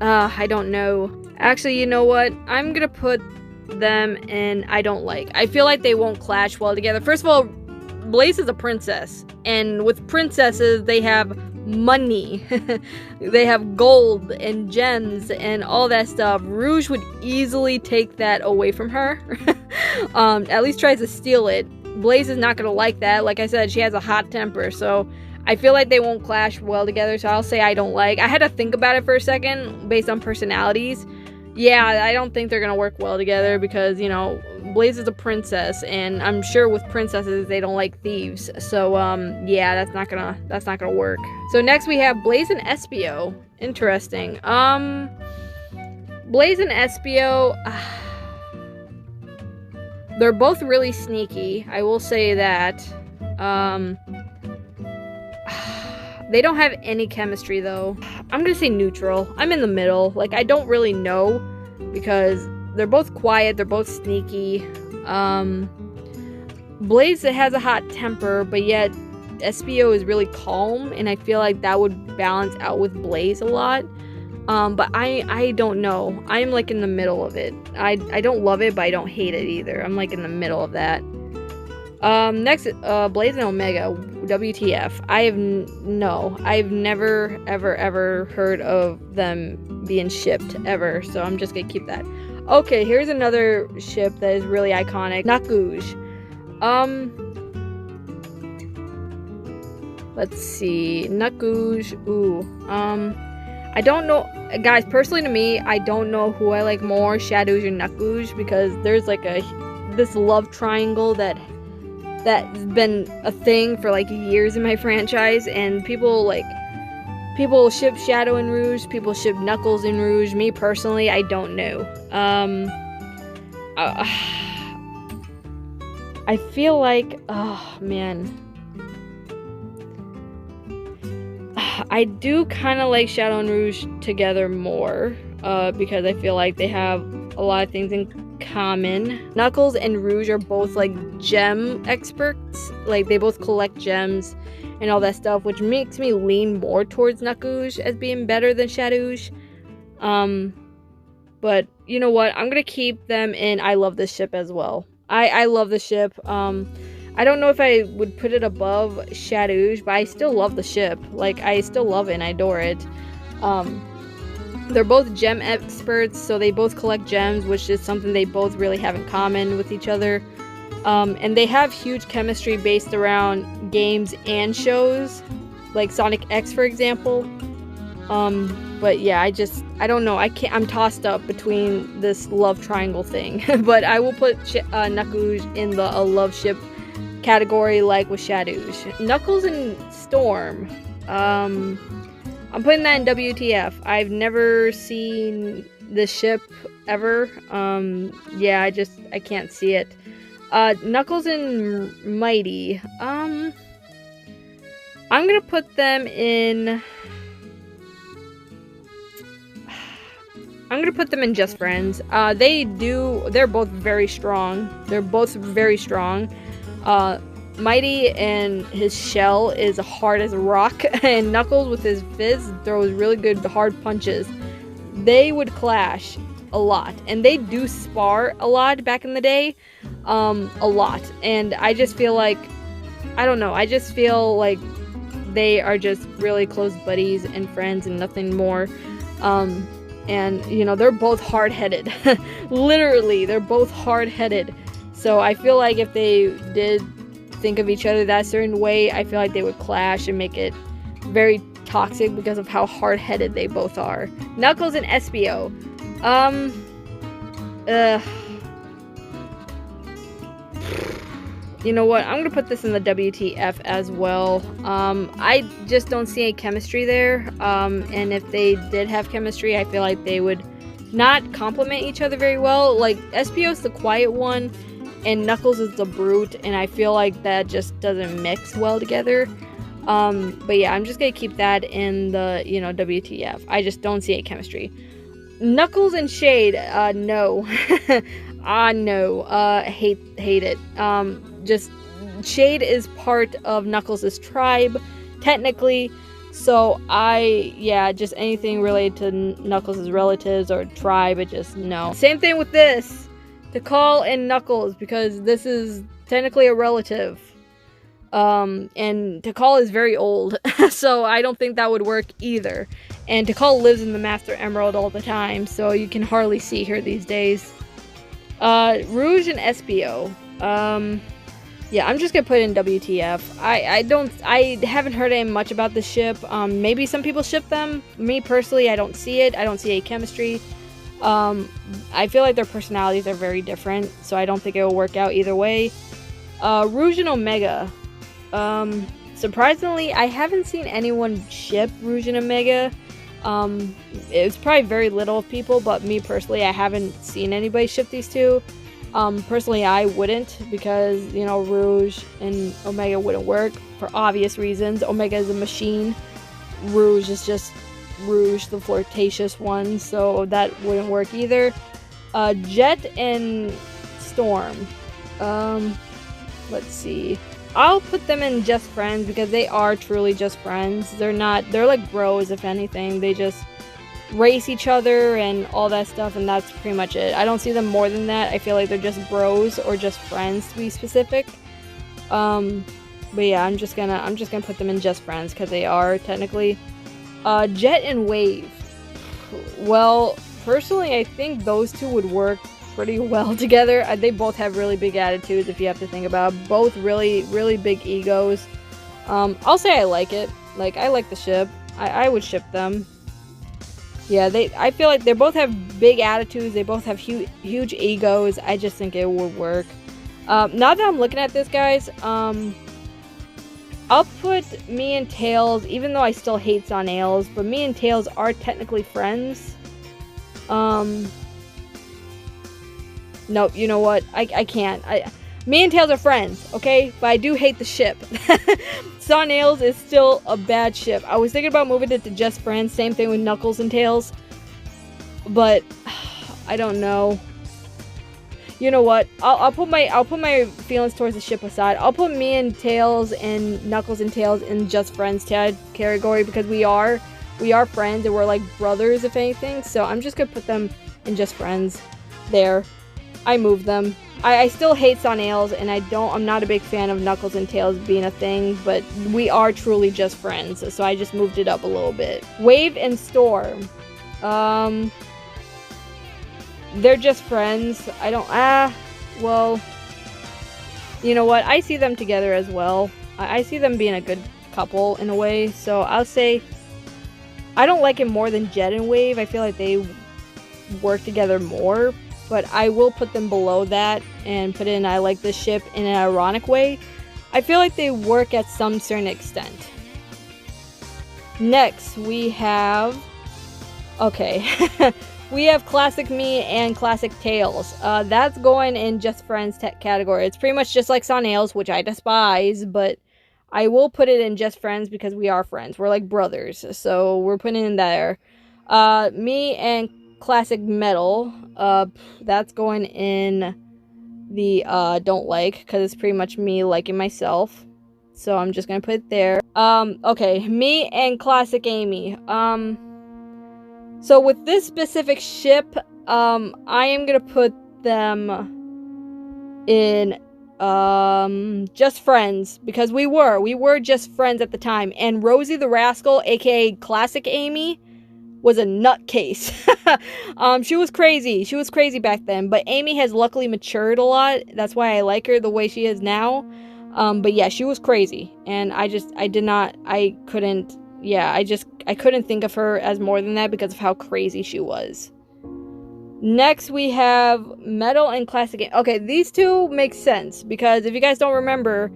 I don't know. Actually, you know what? I'm gonna put them in I don't like. I feel like they won't clash well together. First of all, Blaze is a princess, and with princesses they have money. They have gold and gems and all that stuff. Rouge would easily take that away from her. At least tries to steal it. Blaze is not gonna like that. Like I said, she has a hot temper, so I feel like they won't clash well together, so I'll say I don't like. I had to think about it for a second based on personalities. Yeah, I don't think they're gonna work well together because, you know, Blaze is a princess, and I'm sure with princesses they don't like thieves. So yeah, that's not gonna work. So next we have Blaze and Espio. Interesting. Blaze and Espio, they're both really sneaky. I will say that. They don't have any chemistry though. I'm gonna say neutral. I'm in the middle. Like, I don't really know because they're both quiet, they're both sneaky. Blaze has a hot temper, but yet Espio is really calm, and I feel like that would balance out with Blaze a lot. But I don't know. I'm like in the middle of it. I don't love it, but I don't hate it either. I'm like in the middle of that. Next, Blaze and Omega. WTF. I've never ever heard of them being shipped ever, so I'm just gonna keep that. Okay, here's another ship that is really iconic. Nakouj. Let's see. Nakouj. Ooh. I don't know, guys, personally to me, I don't know who I like more, Shadouj or Nakouj, because there's like this love triangle that's been a thing for like years in my franchise, and people ship Shadow and Rouge, people ship Knuckles and Rouge. Me personally, I don't know. I feel like, oh man, I do kind of like Shadow and Rouge together more, because I feel like they have a lot of things in common. Knuckles and Rouge are both like gem experts, like they both collect gems and all that stuff, which makes me lean more towards Nakouj as being better than Shadouj. But you know what? I'm gonna keep them in I love this ship as well. I love the ship. I don't know if I would put it above Shadouj, but I still love the ship. Like, I still love it and I adore it. They're both gem experts, so they both collect gems, which is something they both really have in common with each other. And they have huge chemistry based around games and shows, like Sonic X, for example. But yeah, I don't know. I'm tossed up between this love triangle thing. But I will put Nakouj in the love ship category, like with Shadouj. Knuckles and Storm. I'm putting that in WTF. I've never seen this ship ever. Yeah, I can't see it. Knuckles and Mighty. I'm gonna put them in. I'm gonna put them in Just Friends. They're both very strong. Mighty and his shell is hard as a rock, and Knuckles with his fizz throws really good hard punches. They would clash a lot, and they do spar a lot back in the day, a lot. And I just feel like, I don't know, I just feel like they are just really close buddies and friends and nothing more. And you know, they're both hard-headed. Literally, they're both hard-headed. So I feel like if they did think of each other that certain way, I feel like they would clash and make it very toxic because of how hard-headed they both are. Knuckles and Espio. You know what? I'm gonna put this in the WTF as well. I just don't see any chemistry there. And if they did have chemistry, I feel like they would not complement each other very well. Like, Espio's the quiet one, and Knuckles is the brute, and I feel like that just doesn't mix well together. But yeah, I'm just gonna keep that in the, you know, WTF. I just don't see any chemistry. Knuckles and Shade, no. No. Hate it. Just, Shade is part of Knuckles' tribe, technically, so just anything related to Knuckles' relatives or tribe, it just, no. Same thing with this. Tikal and Knuckles, because this is technically a relative. And Tikal is very old, so I don't think that would work either. And Tikal lives in the Master Emerald all the time, so you can hardly see her these days. Rouge and Espio. Yeah, I'm just gonna put it in WTF. I haven't heard any much about the ship. Maybe some people ship them. Me personally, I don't see it. I don't see any chemistry. I feel like their personalities are very different, so I don't think it will work out either way. Rouge and Omega. Surprisingly, I haven't seen anyone ship Rouge and Omega. It's probably very little of people, but me personally, I haven't seen anybody ship these two. Personally, I wouldn't, because, you know, Rouge and Omega wouldn't work for obvious reasons. Omega is a machine. Rouge is just Rouge, the flirtatious one, so that wouldn't work either. Jet and Storm. Let's see. I'll put them in Just Friends, because they are truly just friends. They're like bros, if anything. They just race each other and all that stuff, and that's pretty much it. I don't see them more than that. I feel like they're just bros or just friends, to be specific. But yeah, I'm just gonna put them in just friends because they are technically. Jet and Wave. Well, personally, I think those two would work pretty well together. They both have really big attitudes if you have to think about it. Both really, really big egos. I'll say I like it. Like, I like the ship. I would ship them. Yeah, I feel like they both have big attitudes. They both have huge egos. I just think it would work. Now that I'm looking at this, guys, I'll put me and Tails, even though I still hate Nails, but me and Tails are technically friends. Nope, you know what? I can't. Me and Tails are friends, okay? But I do hate the ship. Nails is still a bad ship. I was thinking about moving it to just friends. Same thing with Knuckles and Tails. But I don't know. You know what? I'll put my feelings towards the ship aside. I'll put me and Tails and Knuckles and Tails in just friends category because we are friends and we're like brothers if anything. So I'm just gonna put them in just friends. There, I moved them. I still hate Nails and I'm not a big fan of Knuckles and Tails being a thing, but we are truly just friends. So I just moved it up a little bit. Wave and Storm. They're just friends. Well, you know what? I see them together as well. I see them being a good couple in a way. So I'll say I don't like it more than Jet and Wave. I feel like they work together more. But I will put them below that and put in I like this ship in an ironic way. I feel like they work at some certain extent. Next, we have... Okay. We have Classic Me and Classic Tails. That's going in just friends category. It's pretty much just like Nails, which I despise, but I will put it in just friends because we are friends. We're like brothers, so we're putting it in there. Me and Classic Metal, that's going in the don't like, because it's pretty much me liking myself. So I'm just gonna put it there. Okay, me and Classic Amy. So with this specific ship, I am gonna put them in just friends because we were just friends at the time. And Rosie the Rascal, aka Classic Amy, was a nutcase. She was crazy. She was crazy back then. But Amy has luckily matured a lot. That's why I like her the way she is now. But yeah, she was crazy. And I couldn't think of her as more than that because of how crazy she was. Next, we have Metal and Classic. Okay, these two make sense because if you guys don't remember,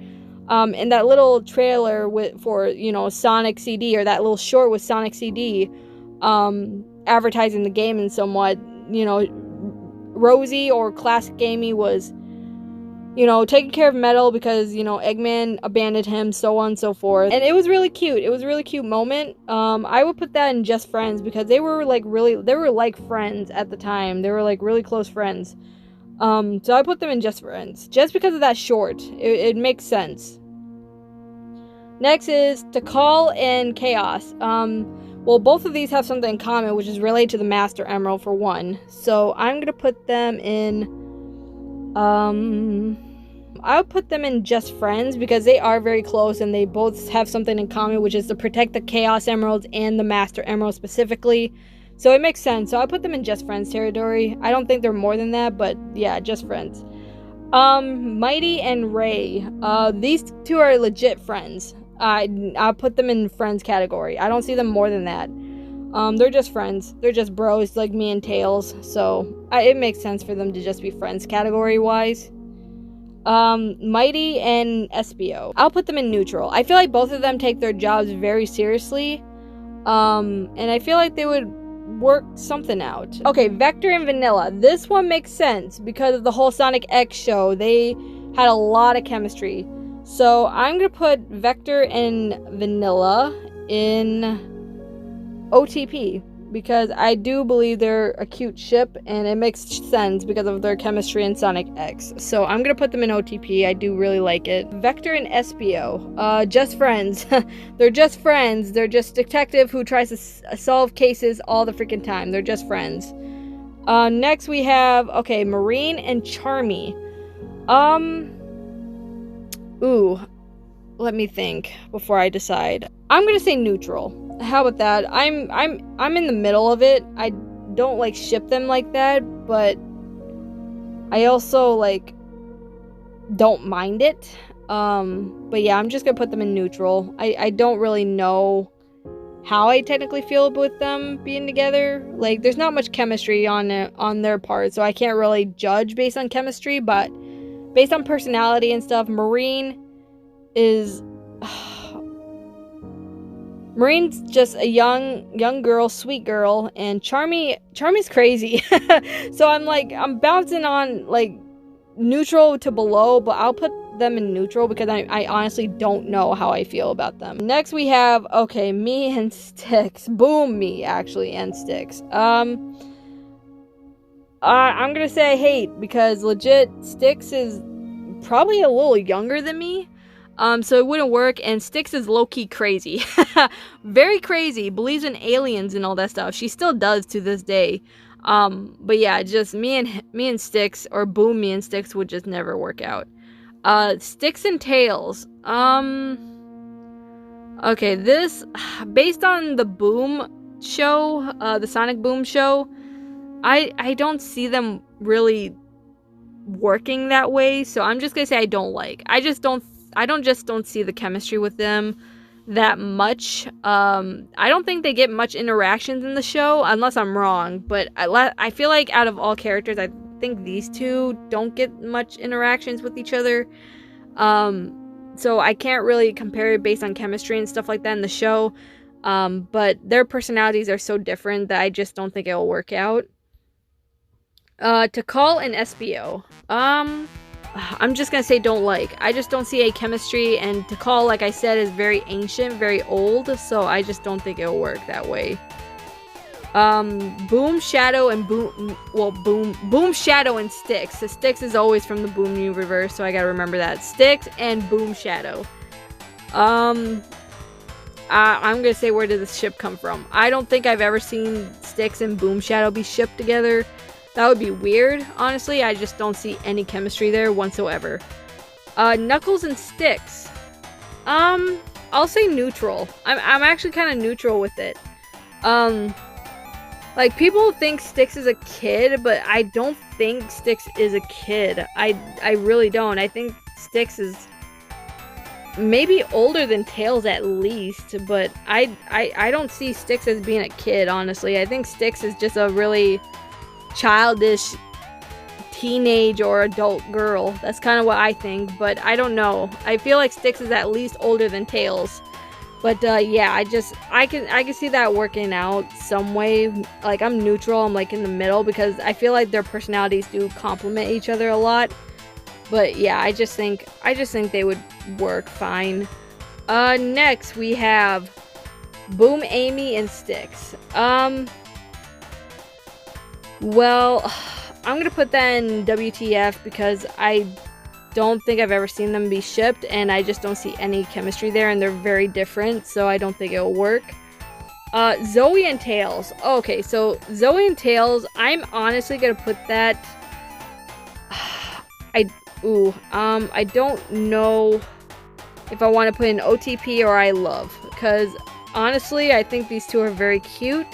in that little trailer for Sonic CD, or that little short with Sonic CD, advertising the game and somewhat, Rosie or Classic Amy was, taking care of Metal because, Eggman abandoned him, so on and so forth. And it was really cute. It was a really cute moment. I would put that in just friends because they were like friends at the time. They were like really close friends. So I put them in just friends. Just because of that short. It makes sense. Next is Tikal and Chaos. Well, both of these have something in common, which is related to the Master Emerald for one. So I'm gonna put them in, I'll put them in just friends because they are very close and they both have something in common, which is to protect the Chaos Emeralds and the Master Emerald specifically. So it makes sense. So I put them in just friends territory. I don't think they're more than that, but yeah, just friends. Mighty and Ray. These two are legit friends. I'll put them in friends category. I don't see them more than that. They're just friends. They're just bros like me and Tails. So it makes sense for them to just be friends category wise. Mighty and Espio. I'll put them in neutral. I feel like both of them take their jobs very seriously. And I feel like they would work something out. Okay, Vector and Vanilla. This one makes sense because of the whole Sonic X show. They had a lot of chemistry. So I'm gonna put Vector and Vanilla in OTP because I do believe they're a cute ship and it makes sense because of their chemistry in Sonic X. So I'm gonna put them in OTP. I do really like it. Vector and Espio, just friends. They're just friends. They're just detective who tries to solve cases all the freaking time. They're just friends. Next we have, okay, Marine and Charmy. Ooh. let me think before I decide. I'm gonna say neutral. How about that? I'm in the middle of it. I don't like ship them like that, but I also like don't mind it. But yeah, I'm just gonna put them in neutral. I don't really know how I technically feel with them being together. Like, there's not much chemistry on their part, so I can't really judge based on chemistry, but based on personality and stuff, Marine is Marine's just a young girl, sweet girl, and Charmy's crazy. So I'm bouncing on like neutral to below, but I'll put them in neutral because I honestly don't know how I feel about them. Next we have, okay, me and Sticks. Boom, me actually and Sticks. I'm gonna say I hate because legit Sticks is probably a little younger than me. So it wouldn't work, and Sticks is low-key crazy. Very crazy, believes in aliens and all that stuff. She still does to this day. But yeah, just me and Sticks, or Boom me and Sticks would just never work out. Sticks and Tails. Okay, this, based on the Boom show, the Sonic Boom show, I don't see them really working that way, so I'm just gonna say I don't like. I don't see the chemistry with them that much. I don't think they get much interactions in the show, unless I'm wrong, but I feel like out of all characters, I think these two don't get much interactions with each other. So I can't really compare it based on chemistry and stuff like that in the show. But their personalities are so different that I just don't think it'll work out. Takal and SBO. I'm just gonna say don't like. I just don't see a chemistry, and Takal, like I said, is very ancient, very old, so I just don't think it'll work that way. Boom, Shadow, and Boom, Shadow, and Sticks. So Sticks is always from the Boom universe, so I gotta remember that. Sticks and Boom Shadow. I'm gonna say, where did this ship come from? I don't think I've ever seen Sticks and Boom Shadow be shipped together. That would be weird, honestly. I just don't see any chemistry there whatsoever. Knuckles and Sticks. I'll say neutral. I'm actually kind of neutral with it. Like, people think Sticks is a kid, but I don't think Sticks is a kid. I really don't. I think Sticks is maybe older than Tails at least, but I don't see Sticks as being a kid, honestly. I think Sticks is just a really childish teenage or adult girl. That's kind of what I think, but I don't know. I feel like Sticks is at least older than Tails. But yeah, I can see that working out some way. Like, I'm neutral. I'm like in the middle because I feel like their personalities do complement each other a lot. But yeah, I just think they would work fine. Next we have Boom, Amy, and Sticks. Well, I'm gonna put that in WTF because I don't think I've ever seen them be shipped, and I just don't see any chemistry there, and they're very different, so I don't think it'll work. Zoe and Tails. Okay, so Zoe and Tails, I'm honestly gonna put that... I don't know if I want to put in OTP or I love, because honestly, I think these two are very cute.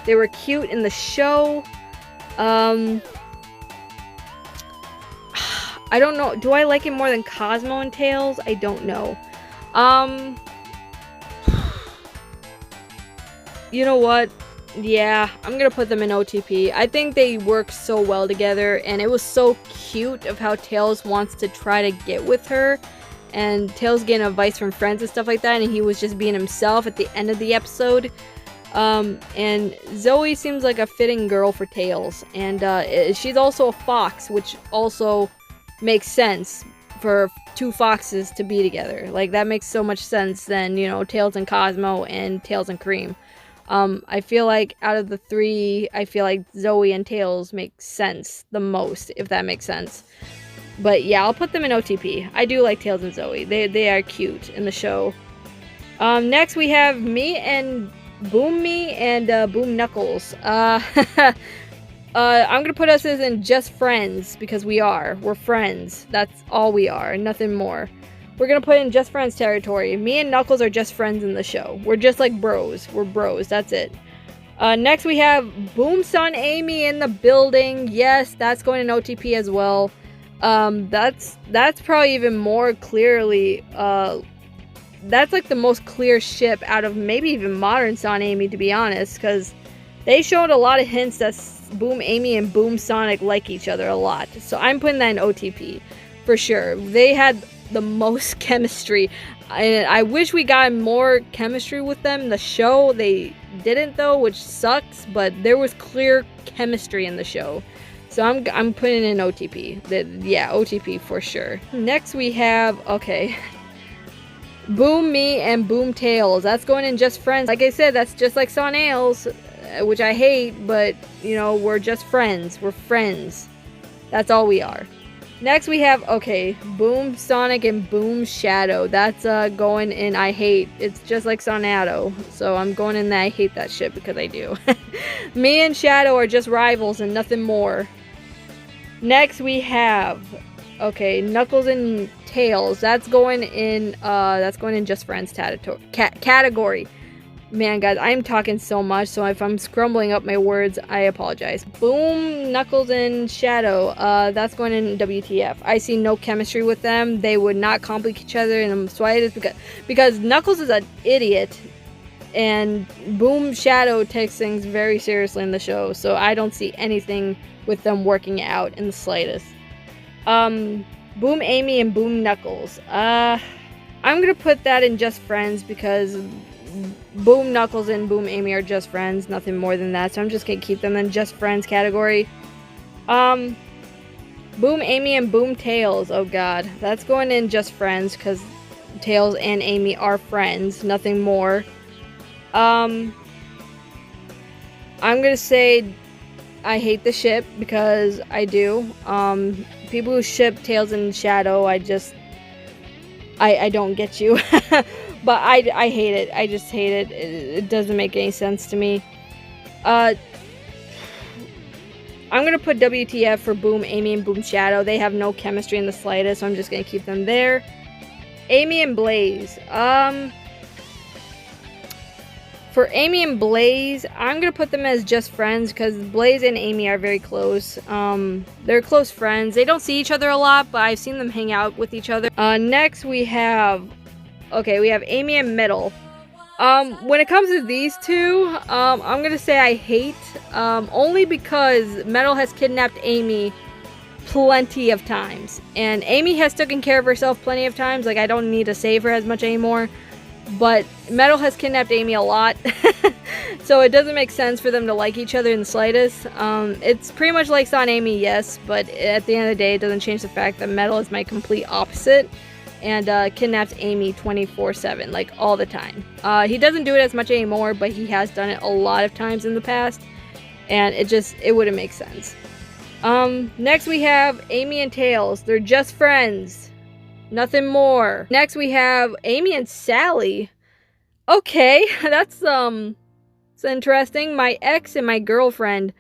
They were cute in the show. I don't know. Do I like it more than Cosmo and Tails? I don't know. You know what? Yeah, I'm gonna put them in OTP. I think they work so well together, and it was so cute of how Tails wants to try to get with her, and Tails getting advice from friends and stuff like that, and he was just being himself at the end of the episode. And Zoe seems like a fitting girl for Tails, and she's also a fox, which also makes sense for two foxes to be together. Like, that makes so much sense than, you know, Tails and Cosmo and Tails and Cream. I feel like out of the three, I feel like Zoe and Tails make sense the most, if that makes sense. But yeah, I'll put them in OTP. I do like Tails and Zoe. They are cute in the show. Next we have me and Boom Me and Boom Knuckles. I'm gonna put us as in just friends, because we're friends. That's all we are, nothing more. we're gonna put in just friends territory. Me and Knuckles are just friends in the show. We're just like bros. We're bros. That's it. Next we have Boom Son Amy in the building. Yes, that's going in OTP as well. That's probably even more clearly, that's like the most clear ship out of maybe even modern Son Amy, to be honest, because they showed a lot of hints that Boom Amy and Boom Sonic like each other a lot. So I'm putting that in OTP for sure. They had the most chemistry, and I wish we got more chemistry with them in the show. They didn't though, which sucks, but there was clear chemistry in the show. So I'm putting in OTP. Yeah, OTP for sure. Next we have, okay, Boom Me and Boom Tails. That's going in just friends. Like I said, that's just like Son Nails, which I hate, but you know, we're just friends. We're friends. That's all we are. Next we have, okay, Boom Sonic and Boom Shadow. That's going in I hate. It's just like Sonado. So I'm going in that I hate that shit because I do. Me and Shadow are just rivals and nothing more. Next we have, okay, Knuckles and Tails. That's going in just friends category. Man, guys, I'm talking so much, so if I'm scrumbling up my words, I apologize. Boom, Knuckles, and Shadow. That's going in WTF. I see no chemistry with them. They would not compliment each other in the slightest because Knuckles is an idiot, and Boom Shadow takes things very seriously in the show, so I don't see anything with them working out in the slightest. Boom Amy and Boom Knuckles. I'm gonna put that in just friends because Boom Knuckles and Boom Amy are just friends, nothing more than that. So I'm just gonna keep them in just friends category. Boom Amy and Boom Tails. Oh god, that's going in just friends because Tails and Amy are friends, nothing more. I'm gonna say I hate the ship because I do. People who ship Tails and Shadow, I don't get you. But I hate it. I just hate it. It doesn't make any sense to me. I'm gonna put WTF for Boom Amy and Boom Shadow. They have no chemistry in the slightest, so I'm just gonna keep them there. Amy and Blaze. For Amy and Blaze, I'm gonna put them as just friends because Blaze and Amy are very close. They're close friends. They don't see each other a lot, but I've seen them hang out with each other. Next we have, okay, we have Amy and Metal. When it comes to these two, I'm gonna say I hate, only because Metal has kidnapped Amy plenty of times, and Amy has taken care of herself plenty of times. Like, I don't need to save her as much anymore. But Metal has kidnapped Amy a lot, so it doesn't make sense for them to like each other in the slightest. It's pretty much like Son Amy, yes, but at the end of the day, it doesn't change the fact that Metal is my complete opposite and kidnaps Amy 24/7, like all the time. He doesn't do it as much anymore, but he has done it a lot of times in the past, and it wouldn't make sense. Next we have Amy and Tails. They're just friends. Nothing more. Next we have Amy and Sally. Okay, that's it's interesting. My ex and my girlfriend.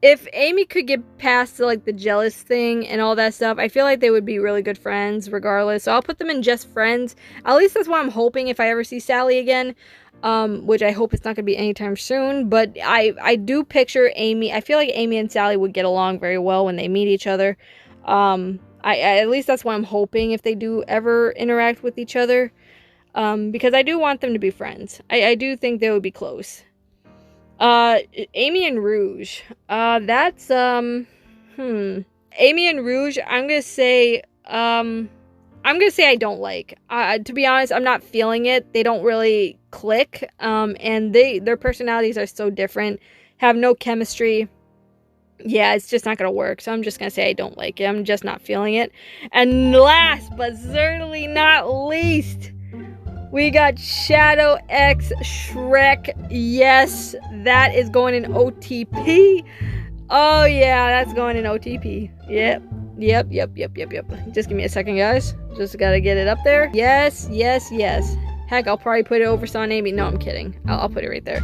If Amy could get past like the jealous thing and all that stuff, I feel like they would be really good friends regardless. So I'll put them in just friends. At least that's what I'm hoping if I ever see Sally again. Which I hope it's not gonna be anytime soon. But I do picture Amy. I feel like Amy and Sally would get along very well when they meet each other. At least that's what I'm hoping if they do ever interact with each other, because I do want them to be friends. I do think they would be close. Amy and Rouge, that's, Amy and Rouge, I'm gonna say I don't like. To be honest, I'm not feeling it. They don't really click, and their personalities are so different, have no chemistry. Yeah, it's just not gonna work, so I'm just gonna say I don't like it. I'm just not feeling it. And last but certainly not least, we got Shadow X Shrek. Yes, that is going in OTP. Oh yeah, that's going in OTP. Yep. Just give me a second, guys. Just gotta get it up there. Yes. Heck, I'll probably put it over Son Amy. No, I'm kidding. I'll put it right there.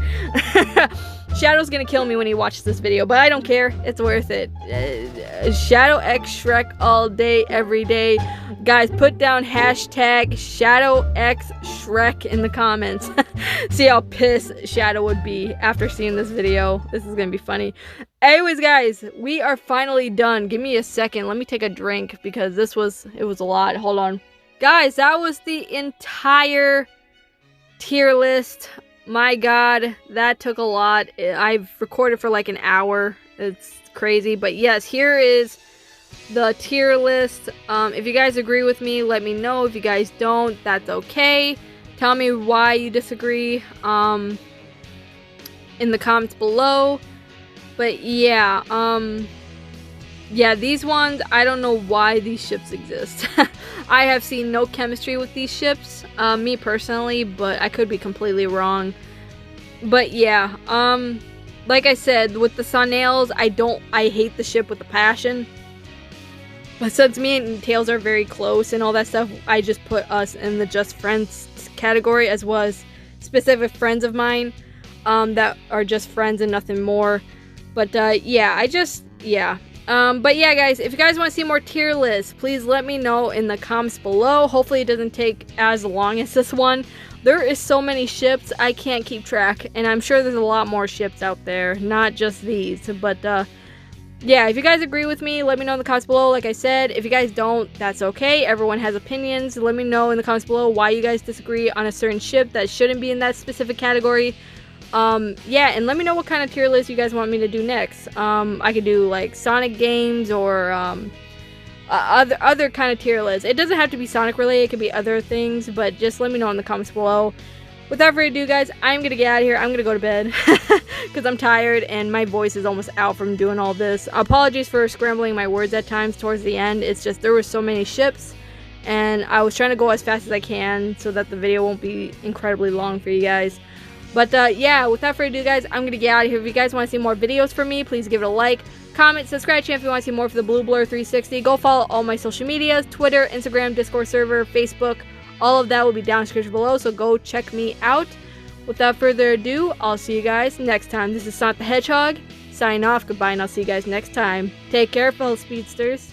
Shadow's gonna kill me when he watches this video, but I don't care. It's worth it. Shadow X Shrek all day, every day. Guys, put down hashtag Shadow X Shrek in the comments. See how pissed Shadow would be after seeing this video. This is gonna be funny. Anyways, guys, we are finally done. Give me a second. Let me take a drink because it was a lot. Hold on. Guys, that was the entire tier list. My god, that took a lot. I've recorded for like an hour. It's crazy. But yes, here is the tier list. If you guys agree with me, let me know. If you guys don't, that's okay. Tell me why you disagree in the comments below. But yeah, yeah, these ones, I don't know why these ships exist. I have seen no chemistry with these ships, me personally, but I could be completely wrong. But yeah, like I said, with the Sunnails, I hate the ship with a passion. But since me and Tails are very close and all that stuff, I just put us in the just friends category, as well as specific friends of mine that are just friends and nothing more. But yeah, but yeah, guys, if you guys want to see more tier lists, please let me know in the comments below. Hopefully it doesn't take as long as this one. There is so many ships, I can't keep track, and I'm sure there's a lot more ships out there, not just these. But yeah, if you guys agree with me, let me know in the comments below. Like I said, if you guys don't, that's okay. Everyone has opinions. Let me know in the comments below why you guys disagree on a certain ship that shouldn't be in that specific category. Yeah, and let me know what kind of tier list you guys want me to do next. I could do like Sonic games or other kind of tier lists. It doesn't have to be Sonic related, it could be other things, but just let me know in the comments below. Without further ado, guys, I'm gonna get out of here. I'm gonna go to bed because I'm tired and my voice is almost out from doing all this. Apologies for scrambling my words at times towards the end. It's just there were so many ships and I was trying to go as fast as I can so that the video won't be incredibly long for you guys. But yeah, without further ado, guys, I'm gonna get out of here. If you guys want to see more videos from me, please give it a like, comment, subscribe channel if you want to see more for the Blue Blur 360. Go follow all my social medias, Twitter, Instagram, Discord server, Facebook. All of that will be down in the description below, so go check me out. Without further ado, I'll see you guys next time. This is Sonic the Hedgehog, signing off. Goodbye, and I'll see you guys next time. Take care, fellow speedsters.